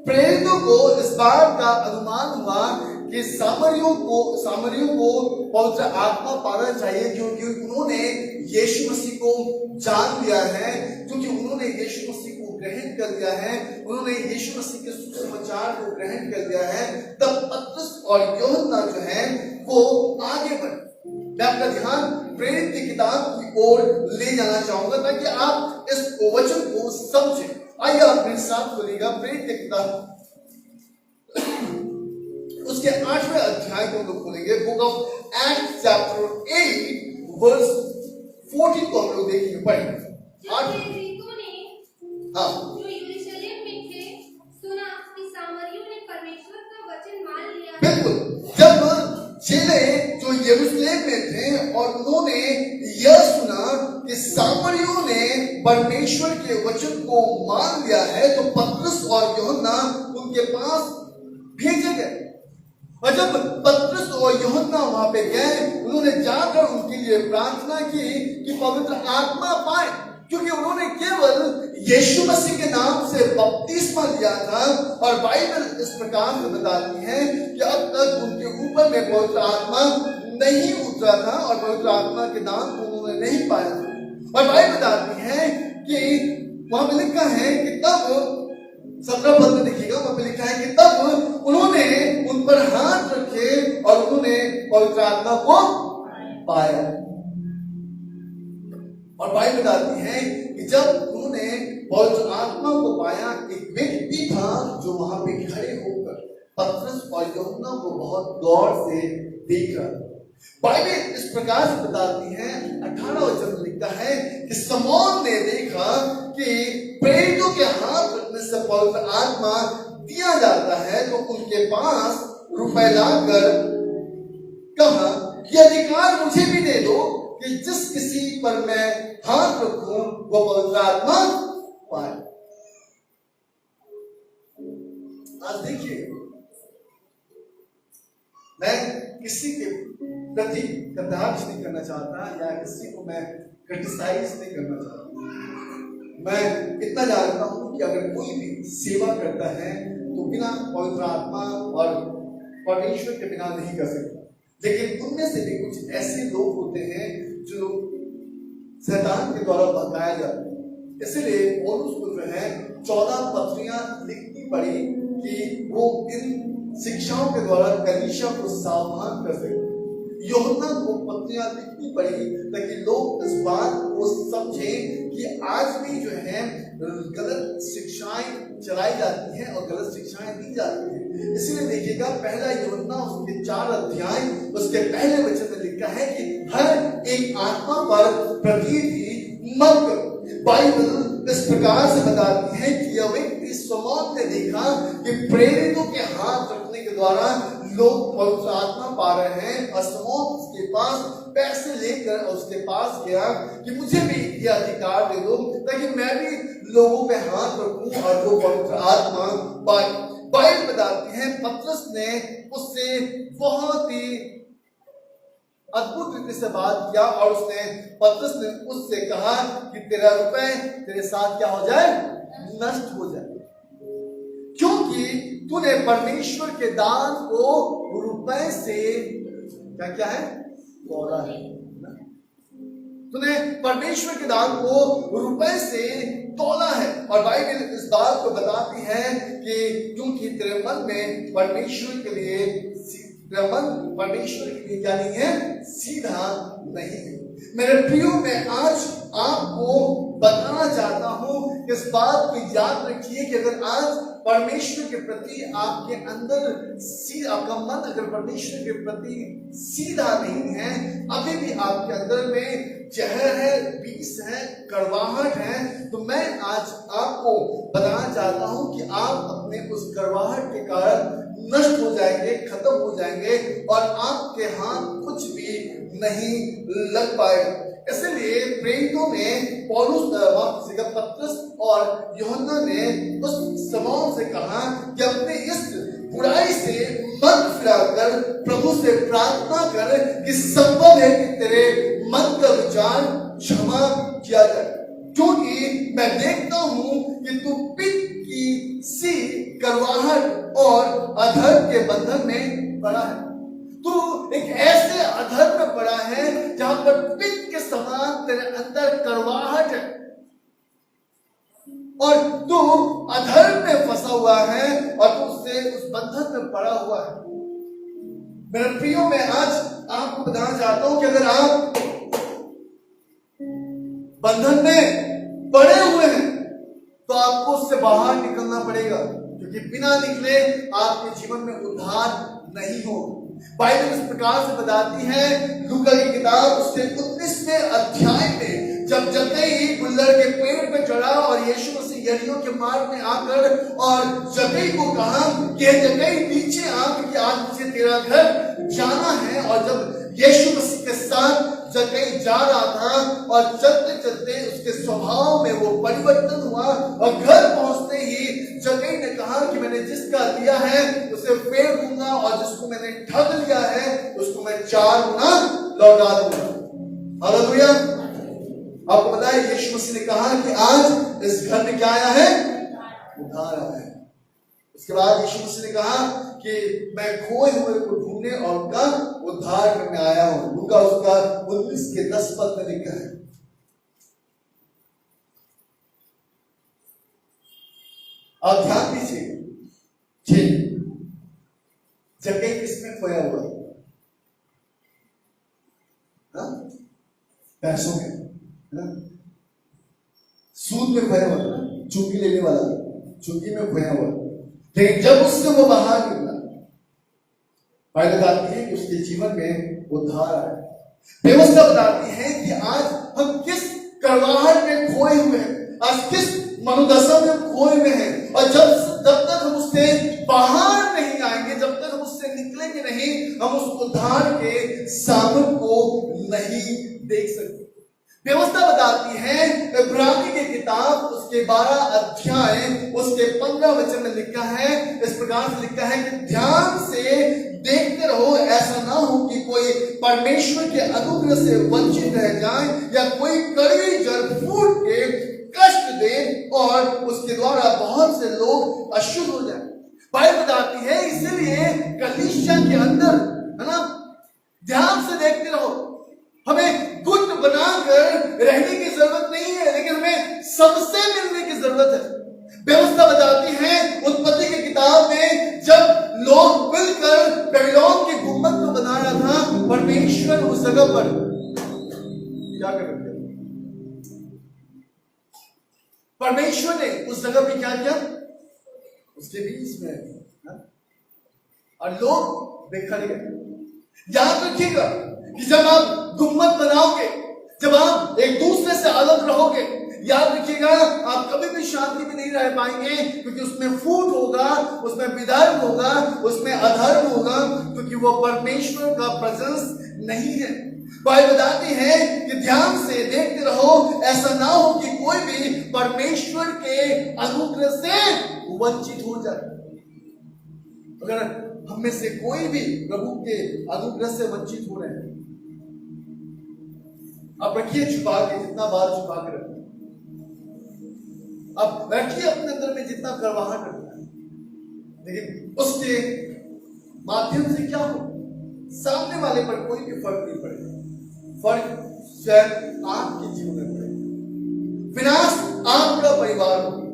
प्रेरितों को इस बात का अनुमान हुआ कि सामरियों को पवित्र आत्मा पाना चाहिए, क्योंकि उन्होंने यीशु मसीह को जान लिया है, क्योंकि उन्होंने यीशु मसीह को ग्रहण कर लिया है, उन्होंने यीशु मसीह के सुसमाचार को ग्रहण कर लिया है। तब पतरस और यूहन्ना जो है वो आगे बढ़े। मैं आपका ध्यान प्रेरित की किताब की ओर ले जाना चाहूंगा ताकि आप इस वचन को समझें। आइए आप मेरे साथ बोलिएगा प्रेरित की किताब उसके 8वें अध्याय को हम लोग खोलेंगे। Book of Acts chapter 8 verse 14 को हम लोग देखेंगे, पढ़ेंगे। हाँ, जो यरूशलेम में थे सुना कि सामरियों ने परमेश्वर का वचन मान लिया है। बिल्कुल, जब चेले जो यरूशलेम में थे और उन्होंने यह सुना कि सामरियों ने परमेश्वर के वचन को मान लिया है, तो पतरस और यूहन्ना उनके पास भेजे गए। और जब पतरस और यूहन्ना वहां पे गए, उन्होंने जाकर उनके लिए प्रार्थना की कि पवित्र आत्मा पाए, क्योंकि उन्होंने केवल यीशु मसीह के नाम से बपतिस्मा लिया था। और बाइबल इस प्रकार से बताती है कि अब तक उनके ऊपर में पवित्र आत्मा नहीं उतरा था और पवित्र आत्मा के नाम को उन्होंने नहीं पाया था। और बाइबल बताती है कि वहां पे लिखा है कि तब 17 पद में देखिएगा, वहां पे लिखा है कि तब उन्होंने उन पर हाथ रखे और उन्होंने पवित्र आत्मा को पाया। और बाइबल बताती है कि जब उन्होंने पवित्र आत्मा को पाया, एक व्यक्ति था जो वहां पे खड़े होकर पतरस और यूहन्ना को बहुत गौर से देख रहा था। बाइबल इस प्रकार से बताती है, 18 वचन में लिखता है कि शमौन ने देखा कि प्रेरितों के हाथ रखने से पवित्र आत्मा दिया जाता है, तो उनके पास रुपए लाकर कहा कि अधिकार मुझे भी दे दो कि जिस किसी पर मैं हाथ रखूं वो पवित्र आत्मा पाए। आज देखिए, मैं किसी के प्रति कटाक्ष नहीं करना चाहता या किसी को मैं क्रिटिसाइज नहीं करना चाहता। मैं इतना जानता हूं कि अगर कोई भी सेवा करता है तो बिना पवित्र आत्मा और परमेश्वर के बिना नहीं कर सकता। लेकिन उनमें से भी कुछ ऐसे लोग होते हैं जो शैतान के द्वारा भगाए जाते हैं। इसलिए पौलुस को जो है 14 पत्रियां लिखनी पड़ी कि वो इन शिक्षाओं के द्वारा कलीसिया को सावधान कर सके। यूहन्ना को पत्रियां लिखनी पड़ी ताकि लोग इस बात को समझें कि आज भी जो है गलत शिक्षाएं चलाई जाती हैं और गलत शिक्षाएं दी जाती हैं। इसलिए देखिएगा, पहला यूहन्ना उसके 4 अध्याय उसके पहले वचन में लिखा है कि हर एक आत्मा पर प्रीति मत करो। बाइबल इस प्रकार से बताती है कि यह व्यक्ति शमौन ने देखा कि प्रेरितों के हाथ रखने के द्वारा लोग पवित्र आत्मा पा रहे हैं, और शमौन उसके पास पैसे लेकर उसके पास गया कि मुझे भी यह अधिकार दे दो ताकि मैं भी लोगों पे हाथ रखूं और वो पवित्र आत्मा पाए। बाइबल बताती है पतरस ने उससे बहुत ही अद्भुत रीति से बात किया और पतरस ने उससे कहा कि तेरा रुपए तेरे साथ क्या हो जाए, नष्ट हो जाए, क्योंकि तूने परमेश्वर के दान को रुपए से क्या है तोड़ा है। तूने परमेश्वर के दान को रुपए से तोला है। और बाइबल इस बात को बताती है कि क्योंकि तेरे मन में परमेश्वर के लिए क्या नहीं है, सीधा नहीं है। मेरे प्रियो, मैं आज आपको बताना चाहता हूं, इस बात को याद रखिए कि अगर आज परमेश्वर के प्रति आपके अंदर आपका मन अगर परमेश्वर के प्रति सीधा नहीं है, अभी भी आपके अंदर में जहर है, विष है, कड़वाहट है, तो मैं आज आपको बताना चाहता हूं कि आप अपने उस कड़वाहट के कारण नष्ट हो जाएंगे, खत्म हो जाएंगे और आपके हाथ कुछ भी नहीं लग पाएगा। इसलिए प्रेरितों में पतरस और यूहन्ना ने उस शमौन से कहा कि अपने इस बुराई से मन फिराकर प्रभु से प्रार्थना कर कि संभव है कि तेरे मन का विचार क्षमा किया जाए। क्योंकि मैं देखता हूं कि तू पित्त की सी करवाहट और अधर्म के बंधन में पड़ा है। तू एक ऐसे अधर्म में पड़ा है जहां पर पित्त के समान तेरे अंदर करवाहट है और तू अधर्म में फंसा हुआ है और तू उससे उस बंधन में पड़ा हुआ है। मेरे प्रियो, मैं आज आपको बताना चाहता हूं कि अगर आप बंधन में पड़े हुए हैं तो आपको उससे बाहर निकलना पड़ेगा, क्योंकि बिना निकले आपके जीवन में उद्धार नहीं हो। बाइबल इस प्रकार से बताती है, लूका की किताब उसके 19वें अध्याय में, जब जक्कई गुल्लड़ के पेड़ पे चढ़ा और यीशु मसीह यरीहो के मार्ग में आकर और जक्कई को कहा कि जक्कई पीछे आ, क्योंकि आज मुझे तेरा घर जाना है। और जब यीशु मसीह के साथ जक्कई जा रहा था और चलते चलते उसके स्वभाव में वो परिवर्तन हुआ और घर पहुंचते ही जक्कई ने कहा कि मैंने जिसका लिया है उसे फेर दूंगा और जिसको मैंने ठग लिया है उसको मैं 4 गुना लौटा दूंगा। हालेलुया। आपको पता है यीशु मसीह ने कहा कि आज इस घर में क्या आया है? उद्धार आया है। उसके बाद यीशु मसीह ने कहा कि मैं खोए हुए को ढूंढने और उनका उद्धार करने आया हूं। लूका उसका 19 के 10 पद में लिखा है। आप ध्यान दीजिए, जक्कई किसमें खोया हुआ है? पैसों में, सूद में खोया हुआ, चुंगी लेने वाला चुंगी में खोया हुआ। लेकिन जब उससे वो बाहर निकला, बाइबल बताती है कि उसके जीवन में उद्धार आया। व्यवस्था बताती है कि आज हम किस करवाहट में खोए हुए हैं, आज किस मनोदशा में खोए हुए हैं, और जब तक हम उससे बाहर नहीं आएंगे, जब तक हम उससे निकलेंगे नहीं, हम उस उद्धार के सामर्थ को नहीं देख सकते। व्यवस्था बताती है, इब्रानी की किताब उसके 12 अध्याय उसके 15 वचन में लिखा है, इस प्रकार से लिखा है कि ध्यान से देखते रहो, ऐसा ना हो कि कोई परमेश्वर के अनुग्रह से वंचित रह जाए या कोई कड़वी जड़ फूट के कष्ट दे और उसके द्वारा बहुत से लोग अशुद्ध हो जाए। बाइबल बताती है, इसीलिए कलीसिया के अंदर, है ना, ध्यान से देखते रहो। हमें गुट बनाकर रहने की जरूरत नहीं है, लेकिन हमें सबसे मिलने की जरूरत है। व्यवस्था बताती है उत्पत्ति की किताब में, जब लोग मिलकर बेबीलोन की गुम्बद को बना रहा था, परमेश्वर उस जगह पर क्या कर रहे थे? परमेश्वर ने उस जगह पे क्या किया? उसके बीच में, और लोग बिखर गए। याद रखिएगा कि जब आप गुम्बद बनाओगे, जब आप एक दूसरे से अलग रहोगे, याद रखिएगा आप कभी भी शांति में नहीं रह पाएंगे, क्योंकि उसमें फूट होगा, उसमें विधर्म होगा, उसमें अधर्म होगा, क्योंकि वो परमेश्वर का प्रेजेंस नहीं है। बाइबल बताती है कि ध्यान से देखते रहो, ऐसा ना हो कि कोई भी परमेश्वर के अनुग्रह से वंचित हो जाए। अगर हम में से कोई भी प्रभु के अनुग्रह से वंचित हो रहे हैं, आप रखिए छुपा के, जितना बार छुपा के रखिए, अब रखिए अपने अंदर में जितना करवाहट रखना है, लेकिन उसके माध्यम से क्या हो, सामने वाले पर कोई भी फर्क नहीं पड़ेगा। फर्क स्वयं आपके जीवन में पड़ेगा। विनाश आपका परिवार होगा,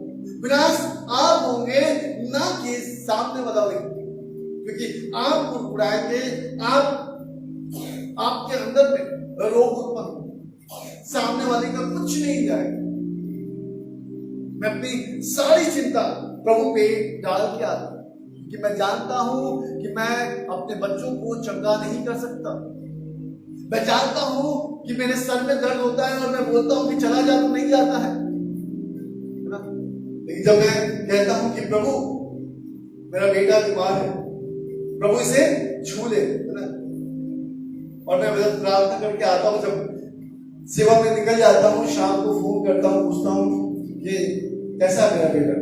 विनाश आप होंगे, ना कि सामने वाला व्यक्ति, क्योंकि आप मुस्कुराएंगे, आपके अंदर में रोग उत्पन्न होगा, सामने वाले का कुछ नहीं जाएगा। मैं अपनी सारी चिंता प्रभु पे डाल के आता हूं, कि मैं जानता हूं कि मैं अपने बच्चों को चंगा नहीं कर सकता। मैं जानता हूं कि मेरे सर में दर्द होता है और मैं बोलता हूं कि चला जा, तो नहीं जाता है ना। लेकिन जब मैं कहता हूं कि प्रभु मेरा बेटा बीमार है, प्रभु इसे छू ले, है ना, और मैं प्रार्थना करके आता हूं, जब सेवा में निकल जाता हूं, शाम को फोन करता हूं, पूछता हूं कि कैसा मेरा बेटा?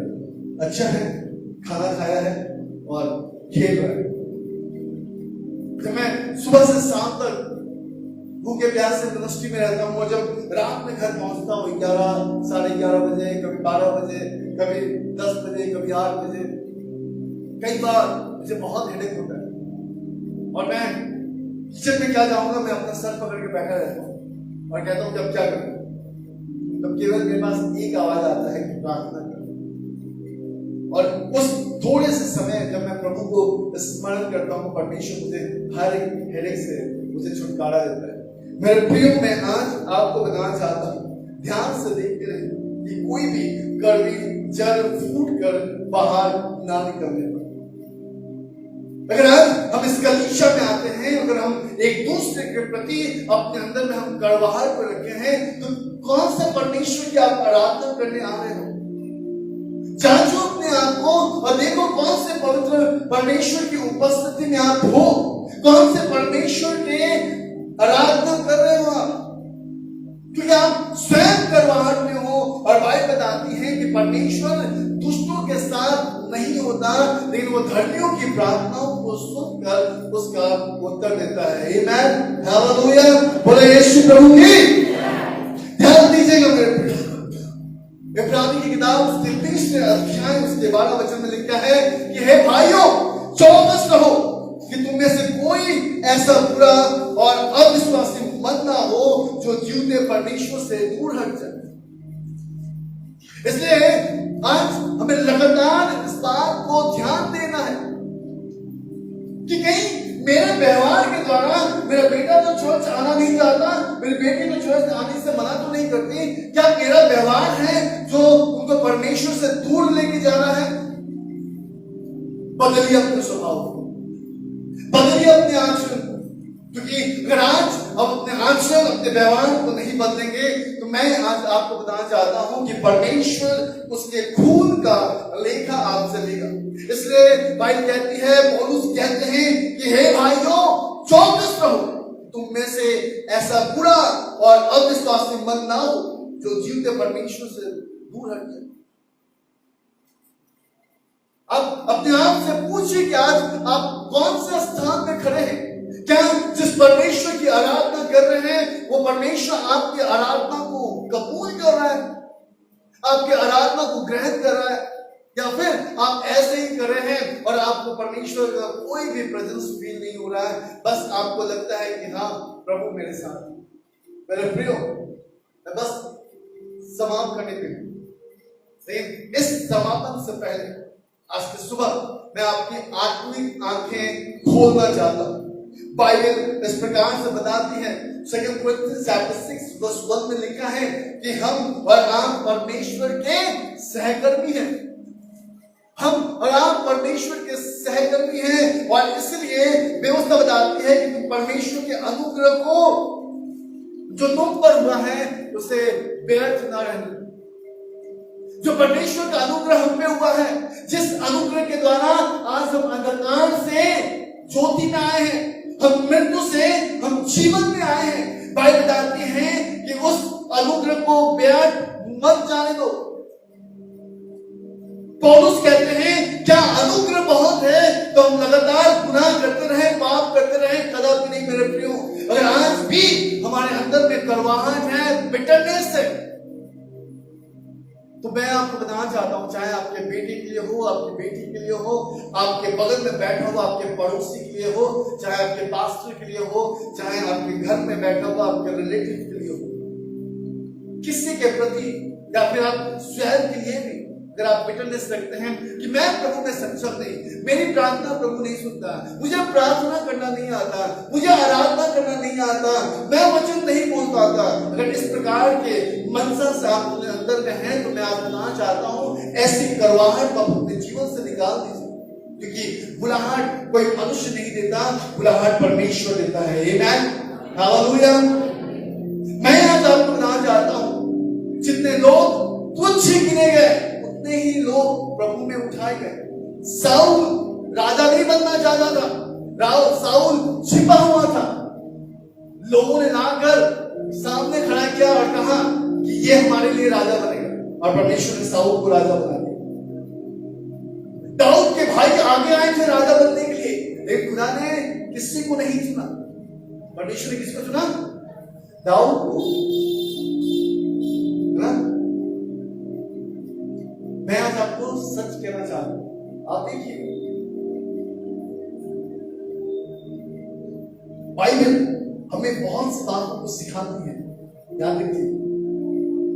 अच्छा है, खाना खाया है और खेल रहा है। जब मैं सुबह से शाम तक भूखे प्यास से मिनिस्ट्री में रहता हूँ, और जब रात में घर पहुंचता हूँ 11, 11:30 बजे, कभी 12 बजे, कभी 10 बजे, कभी 8 बजे, कई बार मुझे बहुत हेडेक होता है और मैं किचन में क्या जाऊंगा, मैं अपना सर पकड़ के बैठा रहता हूँ और कहता हूँ कि अब क्या करूं। तब केवल मेरे पास एक आवाज आता है कि प्रार्थना करो। और उस थोड़े से समय जब मैं प्रभु को स्मरण करता हूँ, परमेश्वर मुझे हर एक हेडेक से मुझे छुटकारा देता है। मेरे प्रियो, मैं आज आपको बताना चाहता हूँ, ध्यान से देखते रहिए कि कोई भी कड़वी जड़ फूट कर बाहर ना निकलने पाए। अगर आज हम इस कलीसिया में आते हैं, अगर हम एक दूसरे के प्रति अपने अंदर में हम कड़वाहट पर रखे हैं, तो कौन सा परमेश्वर की आप आराधना करने आ रहे हो? जांचो अपने आप को और देखो कौन से पवित्र परमेश्वर की उपस्थिति में आप हो, कौन से परमेश्वर के आराधना कर रहे हो आप, क्योंकि आप स्वयं करवाहट में हो। और बाइबल बताती है कि परमेश्वर दुष्टों के साथ नहीं होता, लेकिन वो धर्मियों की प्रार्थनाओं को सुनकर उसका उत्तर देता है। आमीन, हालेलुया, बोले यीशु प्रभु की। ध्यान दीजिएगा मेरे प्रिय, इब्रानी की किताब उसके 30वें अध्याय उसके 12 वचन में लिखा है कि हे भाइयों, चौकस रहो कि तुम में से कोई ऐसा बुरा और अविश्वासी मत ना हो जो जीवते परमेश्वर से दूर हट जाए। इसलिए आज हमें लगातार इस बात को ध्यान देना है कि कहीं मेरे व्यवहार के द्वारा मेरा बेटा तो चर्च आना नहीं चाहता, मेरी बेटी तो चर्च आने से मना तो नहीं करती, क्या मेरा व्यवहार है जो उनको परमेश्वर से दूर लेके जा रहा है? बदलिए अपने स्वभाव को, बदलिए अपने आचरण को, क्योंकि अगर आज हम अपने आचरण, अपने व्यवहार को नहीं बदलेंगे तो मैं आज आपको बताना चाहता हूं कि परमेश्वर उसके खून का लेखा आपसे लेगा। इसलिए बाइबल कहती है, पौलुस कहते हैं कि हे भाइयों, चौकस रहो, तुम में से ऐसा बुरा और अविश्वासी मन ना हो जो जीवते परमेश्वर से दूर हट जाए। अब अपने आप से पूछिए कि आज आप कौन से स्थान में खड़े हैं? क्या जिस परमेश्वर की आराधना कर रहे हैं वो परमेश्वर आपकी आराधना को कबूल कर रहा है, आपके आराधना को ग्रहण कर रहा है, या फिर आप ऐसे ही कर रहे हैं और आपको परमेश्वर का कोई भी प्रेजेंस फील नहीं हो रहा है, बस आपको लगता है कि हाँ प्रभु मेरे साथ। मेरे प्रियो, मैं बस समाप्त करने पे इस समापन से पहले आज की सुबह मैं आपकी आत्मिक आंखें खोलना चाहता हूं। बाइबल इस प्रकार से बताती है, 2 Corinthians chapter 6 verse 1 में लिखा है कि हम और आप परमेश्वर के सहकर्मी हैं। हम और आप परमेश्वर के सहकर्मी हैं, और इसलिए व्यवस्था बताती है कि तुम परमेश्वर के अनुग्रह को जो तुम पर हुआ है उसे व्यर्थ न रहने। जो परमेश्वर का अनुग्रह हम पे हुआ है, जिस अनुग्रह के द्वारा आज हम अंधकार से ज्योति में आए हैं, हम मृत्यु से हम जीवन में आए हैं, बाइबल बताती है कि उस अनुग्रह को व्यर्थ मत जाने दो। पौलुस कहते हैं क्या अनुग्रह बहुत है तो हम लगातार गुनाह करते रहे, पाप करते रहे? कदापि नहीं मेरे प्रियो। अगर आज भी हमारे अंदर में कड़वाहट है, बिटरनेस है, तो मैं आपको बताना चाहता हूं, चाहे आपके बेटे के लिए हो, आपकी बेटी के लिए हो, आपके बगल में बैठा हो आपके पड़ोसी के लिए हो, चाहे आपके पास्टर के लिए हो, चाहे आपके घर में बैठा हो आपके रिलेटिव के लिए हो, किसी के प्रति या फिर आप स्वयं के लिए भी अगर आप बिटरनेस रखते हैं कि मैं प्रभु में सक्षम नहीं, मेरी प्रार्थना प्रभु नहीं सुनता, मुझे प्रार्थना करना नहीं आता, मुझे आराधना करना नहीं आता, मैं वचन नहीं बोल पाता, अगर इस प्रकार के मनसा से आप अपने अंदर में हैं तो मैं आपको बताना चाहता हूं, ऐसी करवाहट को अपने जीवन से निकाल दीजिए, क्योंकि बुलाहट कोई मनुष्य नहीं देता, बुलाहट परमेश्वर देता है। आमीन, हालेलुया। मैं आज आपको बताना चाहता हूं, जितने लोग तुच्छ गिने गए उतने ही लोग प्रभु में उठाए गए। साउल राजा नहीं बनना चाहता था, साउल छिपा हुआ था, लोगों ने लाकर सामने खड़ा किया और कहा कि ये हमारे लिए राजा बनेगा, और परमेश्वर ने साउल को राजा बना दिया। दाऊद के भाई आगे आए थे राजा बनने के लिए, लेकिन खुदा ने किसी को नहीं चुना। परमेश्वर ने किसको चुना? दाऊद को, है ना? मैं आज आपको सच कहना चाहता हूं, आप देखिए बाइबल हमें बहुत सी बातों को सिखाती है। याद रखिए,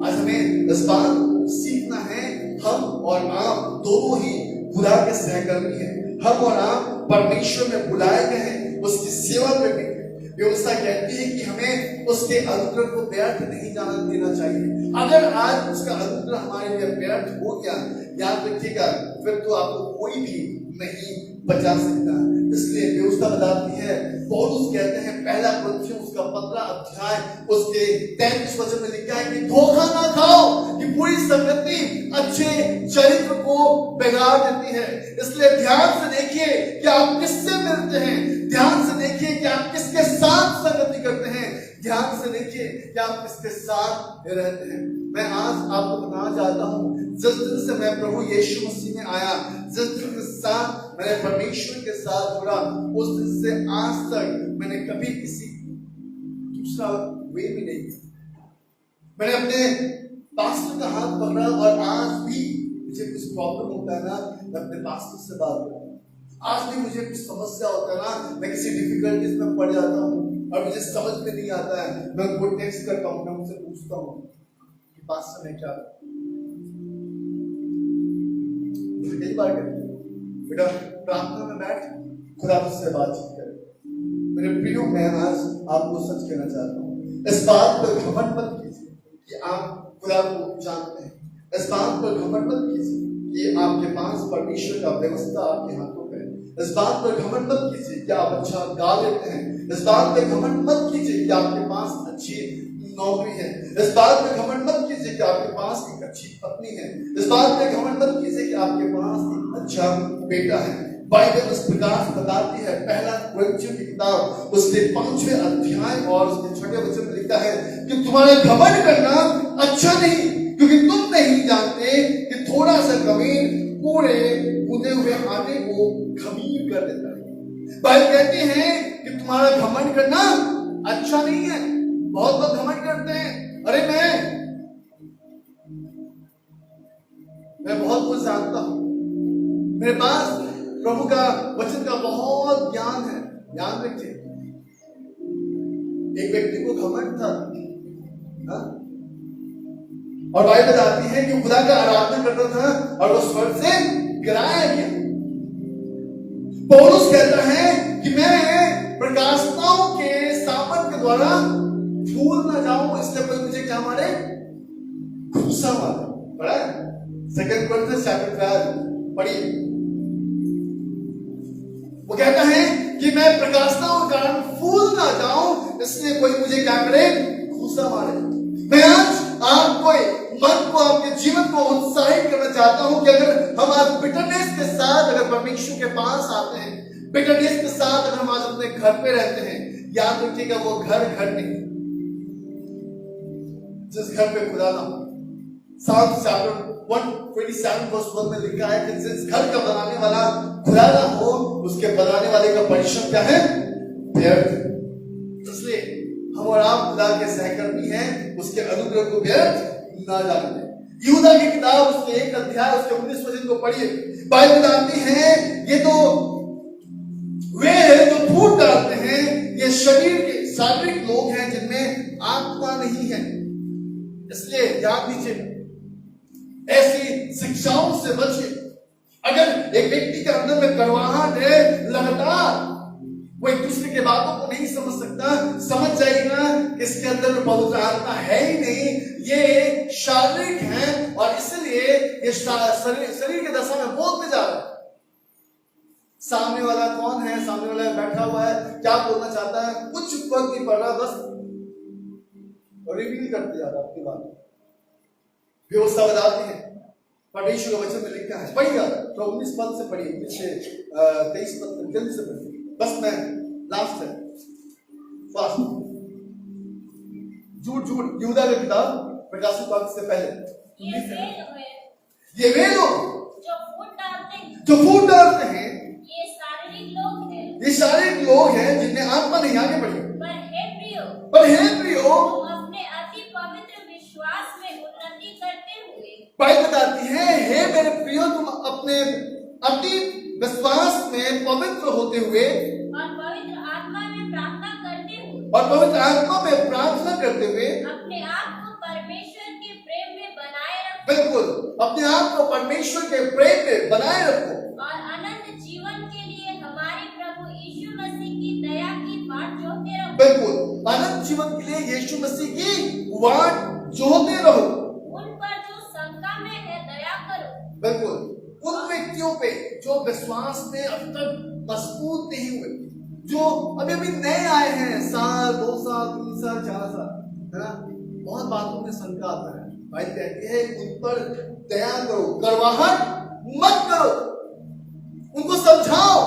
आज हमें इस बात सीखना है, हम और आप दोनों ही खुदा के सहकर्मी हैं। हम और आप परमेश्वर में बुलाए गए हैं उसकी सेवा करने के। व्यवस्था कहती है कि हमें उसके अनुग्रह को व्यर्थ नहीं जाने देना चाहिए। अगर आज उसका अनुग्रह हमारे लिए व्यर्थ हो गया, याद रखिएगा, फिर तो आपको कोई भी नहीं बचा सकता। इसलिए व्यवस्था बताती है, पौलुस कहते हैं पहला कुरिन्थियों उसका 15 अध्याय उसके 33 वचन में लिखा है कि धोखा ना खाओ कि पूरी संगति अच्छे चरित्र को बिगाड़ देती है। इसलिए ध्यान से देखिए कि आप किससे मिलते हैं, ध्यान से देखिए कि आप किसके साथ संगति करते हैं, ध्यान से देखिए कि आप किसके साथ रहते हैं। मैं आज आपको बताना चाहता हूं, जिस दिन से मैं प्रभु यीशु मसीह में आया, जिस दिन के साथ मैंने परमेश्वर के साथ जुड़ा, उस दिन से आज तक मैंने कभी किसी दूसरा वे भी नहीं किया। मैंने अपने पास्टर का हाथ पकड़ा और आज भी मुझे कुछ प्रॉब्लम होता है ना, मैं अपने पास्टर से बात करता हूँ। आज भी मुझे कुछ समस्या होता है ना, मैं किसी डिफिकल्टीज में पड़ जाता हूँ और मुझे समझ में नहीं आता है, मैं उनको टेक्स्ट करता हूँ, मैं उनसे पूछता हूँ कि पास्टर ने क्या कई बार कहते हैं, बेटा प्रार्थना में बैठ, खुदा मुझसे बातचीत करे। मेरे प्रियो, मैं आज आपको सच कहना चाहता हूँ, इस बात पर घमंड मत कीजिए कि आप खुदा को जानते हैं। इस बात पर घमंड मत कीजिए कि आपके पास परमेश्वर का व्यवस्था आपके हाथों में है। इस बात पर घमंड मत कीजिए कि आप अच्छा गा लेते हैं। इस बात पर घमंड मत कीजिए कि आपके पास अच्छी नौकरी है। इस बात पे घमंड मत कीजिए कि आपके पास एक अच्छी पत्नी है। इस बात पे घमंड मत कीजिए कि आपके पास एक अच्छा बेटा है। बाइबल इस प्रकार बताती है, पहला कुरिन्थियों की किताब उसके 5वें अध्याय और उसके 6वें वचन में लिखा है कि तुम्हारा घमंड करना अच्छा नहीं, क्योंकि तुम नहीं जानते कि थोड़ा सा घमंड पूरे कूदे हुए आटे को खमीर कर देता है। बाइबल कहती है कि तुम्हारा घमंड करना अच्छा नहीं है। बहुत लोग घमंड करते हैं, अरे मैं बहुत कुछ जानता हूं, मेरे पास प्रभु का वचन का बहुत ज्ञान है। याद रखिए, एक व्यक्ति को घमंड था, हा? और बाइबल बताती है कि खुदा का आराधना करता था और वो स्वर्ग से गिराया गया। पौलुस कहता है कि मैं प्रकाशताओं के सामर्थ के द्वारा भूल ना जाऊं, इसलिए कोई मुझे क्या मारे, घूसा मारे। पढ़ा है 2 Corinthians chapter 12 पढ़िए। वो कहता है कि मैं प्रकाशताओं के कारण भूल ना जाऊं, इसलिए कोई मुझे क्या करे, घूसा मारे। मैं आज आपको मन को, आपके जीवन को उत्साहित करना चाहता हूं कि अगर हम आज बिटरनेस के साथ अगर परमेश्वर के पास आते हैं, बिटरनेस के साथ अगर हम आज अपने घर पे रहते हैं, याद रखिएगा वो घर नहीं, जिस घर पे खुदा ना हो। Psalm chapter 127 verse 1 में लिखा है कि जिस घर का बनाने वाला खुदा ना हो, उसके बनाने वाले का परिश्रम क्या है, व्यर्थ। इसलिए हम और आप खुदा के सहकर्मी हैं, उसके अनुग्रह को व्यर्थ ना जाने दें। यहूदा की किताब उसके 1 अध्याय उसके 19 वचन को पढ़िए। बाइबल बताती है, ये तो वे हैं जो फूट डालते हैं, ये शरीर के शारीरिक लोग हैं जिनमें आत्मा नहीं है। इसलिए याद दीजिए, ऐसी शिक्षाओं से बचिए। अगर एक व्यक्ति के अंदर में कड़वाहट है, लगातार वो एक दूसरे के बातों को नहीं समझ सकता, समझ जाएगा कि इसके अंदर में पवित्र आत्मा है ही नहीं, ये शारीरिक है और इसलिए ये शरीर के दशा में बोलते जा रहा है। सामने वाला कौन है, सामने वाला बैठा हुआ है, क्या बोलना चाहता है, कुछ फर्क नहीं पड़ रहा, बस रिवील करते जा रहा है अपनी बात। व्यवस्था बताती है, परमेश्वर का वचन में लिखा है, पढ़िएगा तो 19 पद से पढ़िए, पीछे 23 पद तक जल्दी से पढ़िए। बस मैं लास्ट है, फास्ट। झूठ यहूदा की किताब प्रकाशित वाक्य से पहले ये वे लोग जो फूट डालते हैं, ये शारीरिक लोग हैं जिनमें आत्मा नहीं आगे बढ़ी। पर हे प्रियो, बाइबल बताती है, हे मेरे प्रियो, तुम अपने अति विश्वास में पवित्र होते हुए और पवित्र आत्मा में प्रार्थना करते हुए अपने आप को परमेश्वर के प्रेम में बनाए रखो। बिल्कुल, अपने आप को परमेश्वर के प्रेम में बनाए रखो और अनंत जीवन के लिए हमारे प्रभु यीशु मसीह की दया की बाट जोहते रहो। बिल्कुल, अनंत जीवन के लिए यीशु मसीह की वाट जोहते रहो। उन पर जो शंका में है दया करो। बिल्कुल, उन व्यक्तियों पे जो विश्वास में अब तक मजबूत नहीं हुए, जो अभी अभी नए आए हैं, साल 2 साल 3 साल 4 साल, है ना, बहुत बातों में शंका आता है। भाई कहती है उन पर दया करो, करवाहट मत करो, उनको समझाओ,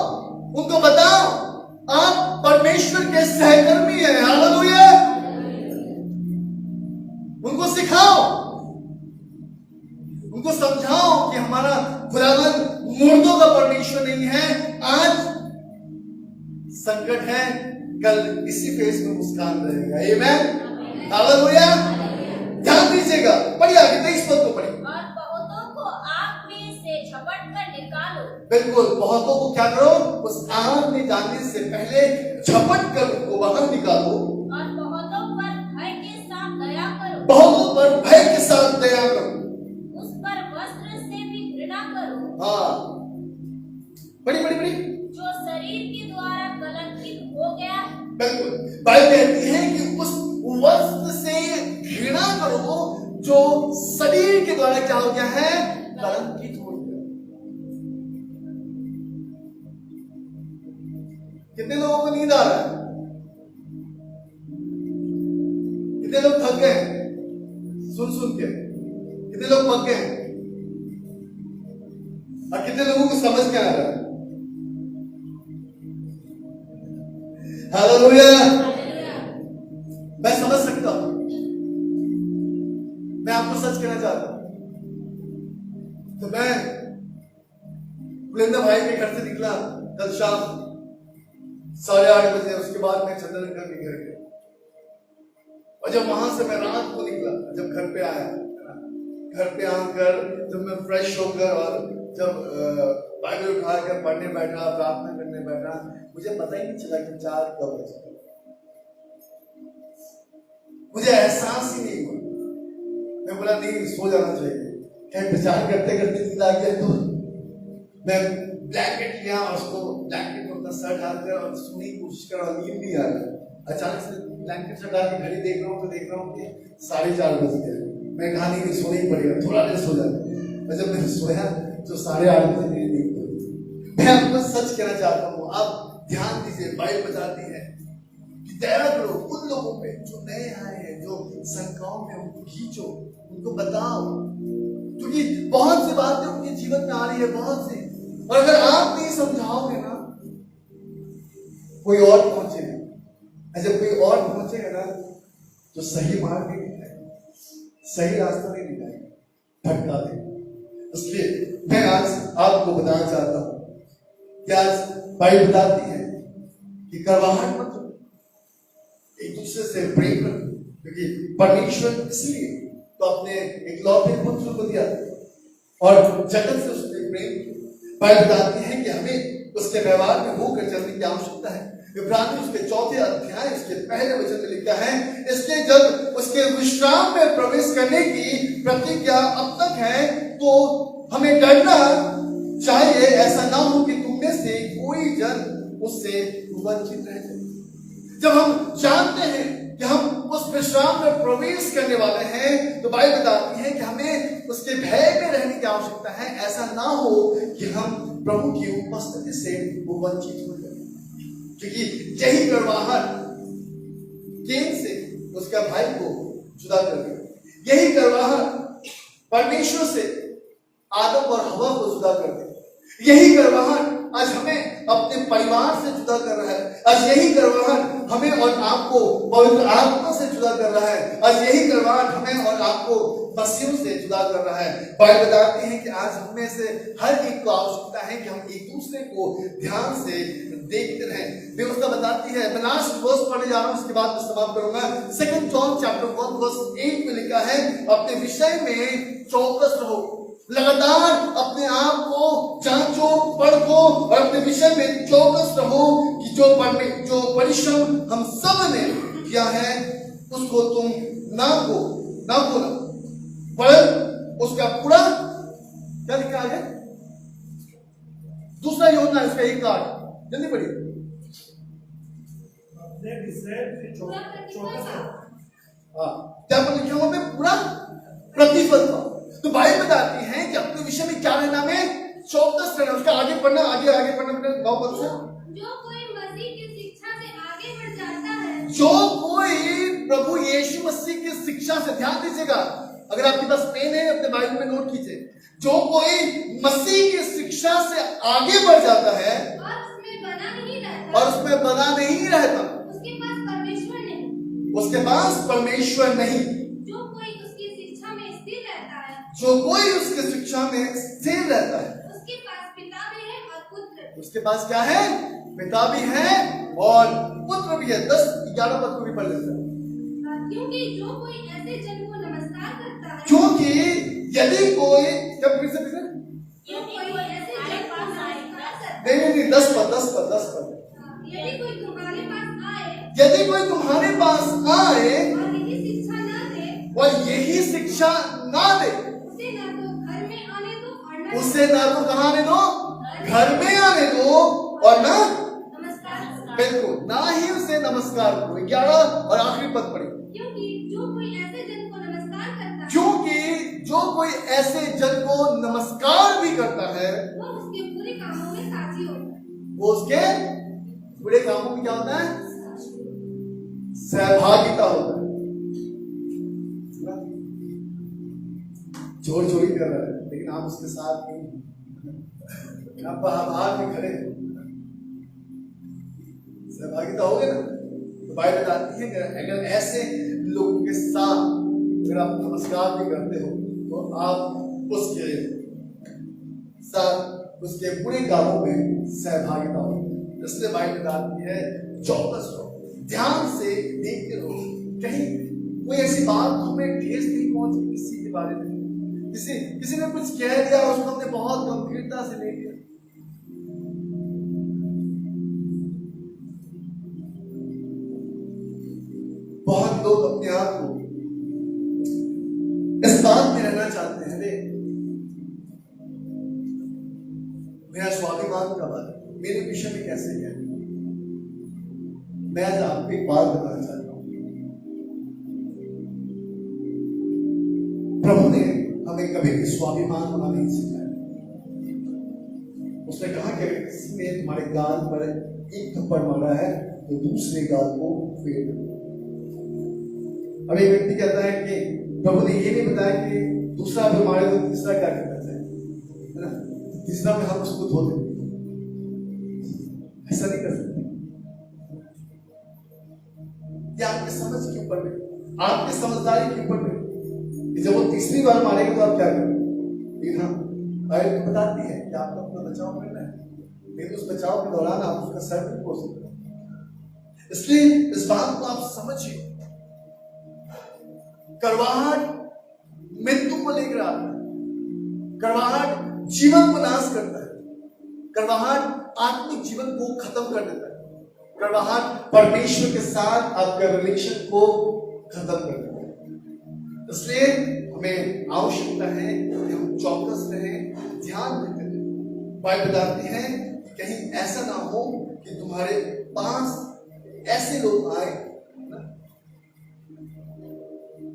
उनको बताओ आप परमेश्वर के सहकर्मी हैं। हालेलुया। उनको सिखाओ, उनको समझाओ कि हमारा खुदावन मुर्दों का परमेश्वर नहीं है। आज संकट है, कल इसी फेस में मुस्कान रहेगा। आमीन, हालेलुया। ध्यान दीजिएगा, पढ़िए आगे 23 पद को पढ़िए। और बहुतों को आग में से झपट कर निकालो। बिल्कुल, बहुतों को क्या करो, उस आग में जाने से पहले झपट कर उनको बाहर निकालो। और बहुतों पर भय के साथ दया करो। बहुतों पर भय के साथ दया करो। उस पर वस्त्र से भी घृणा करो। हाँ, बड़ी बड़ी बड़ी, जो शरीर के द्वारा कलंकित हो गया है। बिल्कुल, बाइबल कहती है कि उस वस्त्र से घृणा करो जो शरीर के द्वारा क्या हो गया है, कलंकित हो गया। कितने लोगों को नींद आ रहा है? कितने लोग थक गए सुन के? कितने लोग पक गए और कितने लोगों को समझ में आ रहा है? हालेलुया। मैं समझ सकता हूं, मैं आपको सच कहना चाहता हूं। तो मैं बुलेंदा भाई के घर से निकला कल शाम 8:30 बजे। उसके बाद मैं चंदन अंकल के घर गया, और जब वहां से मैं रात को निकला, जब घर पे आया, घर पे आकर जब मैं फ्रेश होकर और जब बाइबल उठाकर पढ़ने बैठा, प्रार्थना करने बैठा, मुझे पता ही नहीं चला कि 4 कब बजे। मुझे एहसास ही नहीं हुआ। मैं बोला नहीं, सो जाना चाहिए। क्या विचार करते करते नींद आ गया, तो मैं ब्लैंकेट लिया और उसको ब्लैंकेट में अपना सर डालकर और सोने की कोशिश कर रहा, नींद नहीं आ रहा। अचानक से ब्लैंकेट से डाल के घड़ी देख रहा हूँ, तो देख रहा हूँ कि 4:30 बज गए। मैं कहा नहीं, सोने ही पड़ेगा, थोड़ा देर सो जाता। और जब मैं सोया तो 8:30 बजे मेरी नींद खुली। मैं आपको सच कहना चाहता हूँ, आप ध्यान दीजिए, बाइबल बताती है कि दया करो उन लोगों पे जो नए आए हैं, जो शंकाओं में, उनको खींचो, उनको बताओ, क्योंकि बहुत सी बातें उनके जीवन में आ रही है, बहुत सी, और अगर आप नहीं समझाओगे ना, कोई और पहुंचेगा। जब कोई और पहुंचेगा ना, तो सही मार्ग नहीं दिखाएगा, सही रास्ता नहीं दिखाएगा, भटका देगा। इसलिए मैं आज आपको बताना चाहता हूं कि आज बाइबल बताती है कि करवाहट मत करो, एक दूसरे से प्रेम करो, क्योंकि परमेश्वर इसलिए तो अपने इकलौते पुत्र को दिया और जगत से उसने प्रेम किया। बाइबल बताती है कि हमें उसके व्यवहार में होकर चलने की आवश्यकता है। इब्रानी उसके 4 अध्याय उसके पहले वचन में लिखा है, इसलिए जब उसके विश्राम में प्रवेश करने की प्रतिज्ञा अब तक है, तो हमें डरना चाहिए, ऐसा ना हो कि तुम में से कोई जन उससे वंचित रह जाए। जब हम जानते हैं कि हम उस विश्राम में प्रवेश करने वाले हैं, तो बाइबल बताती है कि हमें उसके भय में रहने की आवश्यकता है। ऐसा ना हो कि हम प्रभु की उपस्थिति से वंचित हो जाए, क्योंकि यही करवाहट कैन से उसका भाई को जुदा कर दिया। यही करवाहट परमेश्वर से आदम और हवा को जुदा कर दिया। यही करवाहट आज हमें अपने परिवार से जुदा कर रहा है। आज यही करवाहट हमें और आपको पवित्र आत्मा से जुदा कर रहा है। आज यही करवाहट हमें और आपको मसीह से जुदा कर रहा है। बाइबल बताती है कि आज हमें से हर एक को आवश्यकता है कि हम एक दूसरे को ध्यान से देखते रहे। व्यवस्था बताती है, मैं लास्ट वर्स पढ़ने जा रहा हूं, उसके बाद मैं समाप्त करूंगा। 2 जॉन चैप्टर 1 वर्स 8 में लिखा है, अपने विषय में चौकस रहो, लगातार अपने आप को जांचो, परखो और अपने विषय में चौकस रहो कि जो परिश्रम हम सब ने किया है उसको तुम ना भूलना, पर उसका पूरा क्या लिखा है, दूसरा यूहन्ना उसका 1:8, जल्दी पढ़िए। अपने विषय में चौकस रहो। क्या पर लिखा हुआ पे पूरा प्रतिफल पाओ। तो बाइबल बताती है कि अपने विषय में क्या रहना, में चौकस रहना। उसका आगे पढ़ना, आगे पढ़ना बेटा, गाँव पद से। जो कोई मसीह की शिक्षा से आगे बढ़ जाता है, जो कोई प्रभु यीशु मसीह की शिक्षा से, ध्यान दीजिएगा, अगर आपके पास पेन है अपने बाइबल में नोट कीजिए, जो कोई मसीह की शिक्षा से आगे बढ़ जाता है और उसमें बना नहीं रहता, उसके पास परमेश्वर नहीं। उसके पास परमेश्वर नहीं। जो कोई उसकी शिक्षा में स्थिर रहता है, जो कोई उसकी शिक्षा में स्थिर रहता है, उसके पास पिता भी है और पुत्र। उसके पास क्या है, पिता भी है और पुत्र भी है। 10-11 पद को भी पढ़ लेते हैं। क्योंकि जो कोई ऐसे जन को नमस्कार करता है, क्योंकि यदि कोई, जब फिर से जो कोई ऐसे जन को नमस्कार करता है, नहीं 10 पद। यदि कोई तुम्हारे पास आए यदि कोई तुम्हारे पास आए और यही शिक्षा न दे, और यही शिक्षा ना दे, उसे ना तो घर में आने दो और न उसे ना तो कहाँ आने दो, घर में आने दो और ना, नमस्कार। बिल्कुल ना ही उसे नमस्कार करो। 11 और आखिरी पद पढ़े। क्योंकि जो कोई ऐसे जन को नमस्कार करता है, क्योंकि जो कोई ऐसे जन को नमस्कार भी करता है वो उसके बुरे कामों में साझी होता है। वो उसके बुरे कामों में क्या होता है, सहभागिता होता है। जोर जोरी कर रहा है लेकिन आप उसके साथ नहीं, आप बाहर में खड़े हैं, सहभागिता हो गए ना। तो बाइबल बताती है कि अगर ऐसे लोगों के साथ अगर आप नमस्कार भी करते हो तो आप उसके साथ उसके बुरे कामों में सहभागिता हो। इसलिए बाइबल बताती है चौकस रहो, ध्यान से देखते रहो, कहीं कोई ऐसी बात हमें ठेस नहीं पहुंची किसी के बारे में, किसी ने कुछ कह दिया उसको हमने बहुत गंभीरता से ले लिया। बहुत लोग अपने आप को इस बात में रहना चाहते हैं, मेरा स्वाभिमान का बात मेरे विषय में कैसे है। मैं आज आपको एक बात बताना चाहता हूं, प्रभु ने हमें कभी भी स्वाभिमान होना नहीं सिखाया। उसने कहा कि अगर किसी ने तुम्हारे गाल पर एक थप्पड़ मारा है तो दूसरे गाल को फेर दो। अब एक व्यक्ति कहता है कि प्रभु ने ये नहीं बताया कि दूसरा भी मारे तो तीसरा क्या करना चाहिए, है ना, तीसरा में हम उसको धो देंगे, ऐसा नहीं कर सकते। ये आपके समझ के ऊपर है, आपके समझदारी के ऊपर है कि जब वो तीसरी बार मारेंगे तो आप क्या करेंगे। लेकिन हाँ बाइबल बताती है कि आपको अपना बचाव करना है, लेकिन उस बचाव के दौरान आप उसका सर नहीं फोड़ सकते। इसलिए इस बात को आप समझिए, कड़वाहट मृत्यु को लेकर आता है, कड़वाहट जीवन को नाश करता है, कड़वाहट आत्मिक जीवन को खत्म कर देता है, कड़वाहट परमेश्वर के साथ आपका रिलेशन को खत्म कर देता है। इसलिए हमें आवश्यकता है कि हम चौकस रहें, ध्यान देते रहें। बाइबल बताती है कि कहीं ऐसा ना हो कि तुम्हारे पास ऐसे लोग आए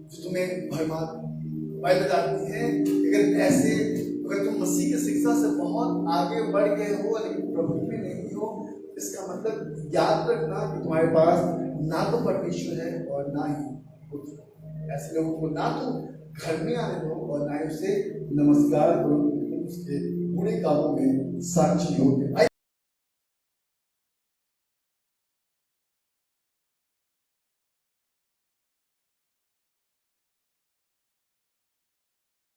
जो तुम्हें भरमा दें। बाइबल बताती है अगर तुम मसीह की शिक्षा से बहुत आगे बढ़ गए हो लेकिन प्रभु में नहीं हो, इसका मतलब याद रखना कि तुम्हारे पास ना तो परमेश्वर है और ना ही पुत्र। ऐसे लोगों को ना तो घर में आने दो और ना ही उसे नमस्कार करो, उसके बुरे कामों में साक्षी होंगे।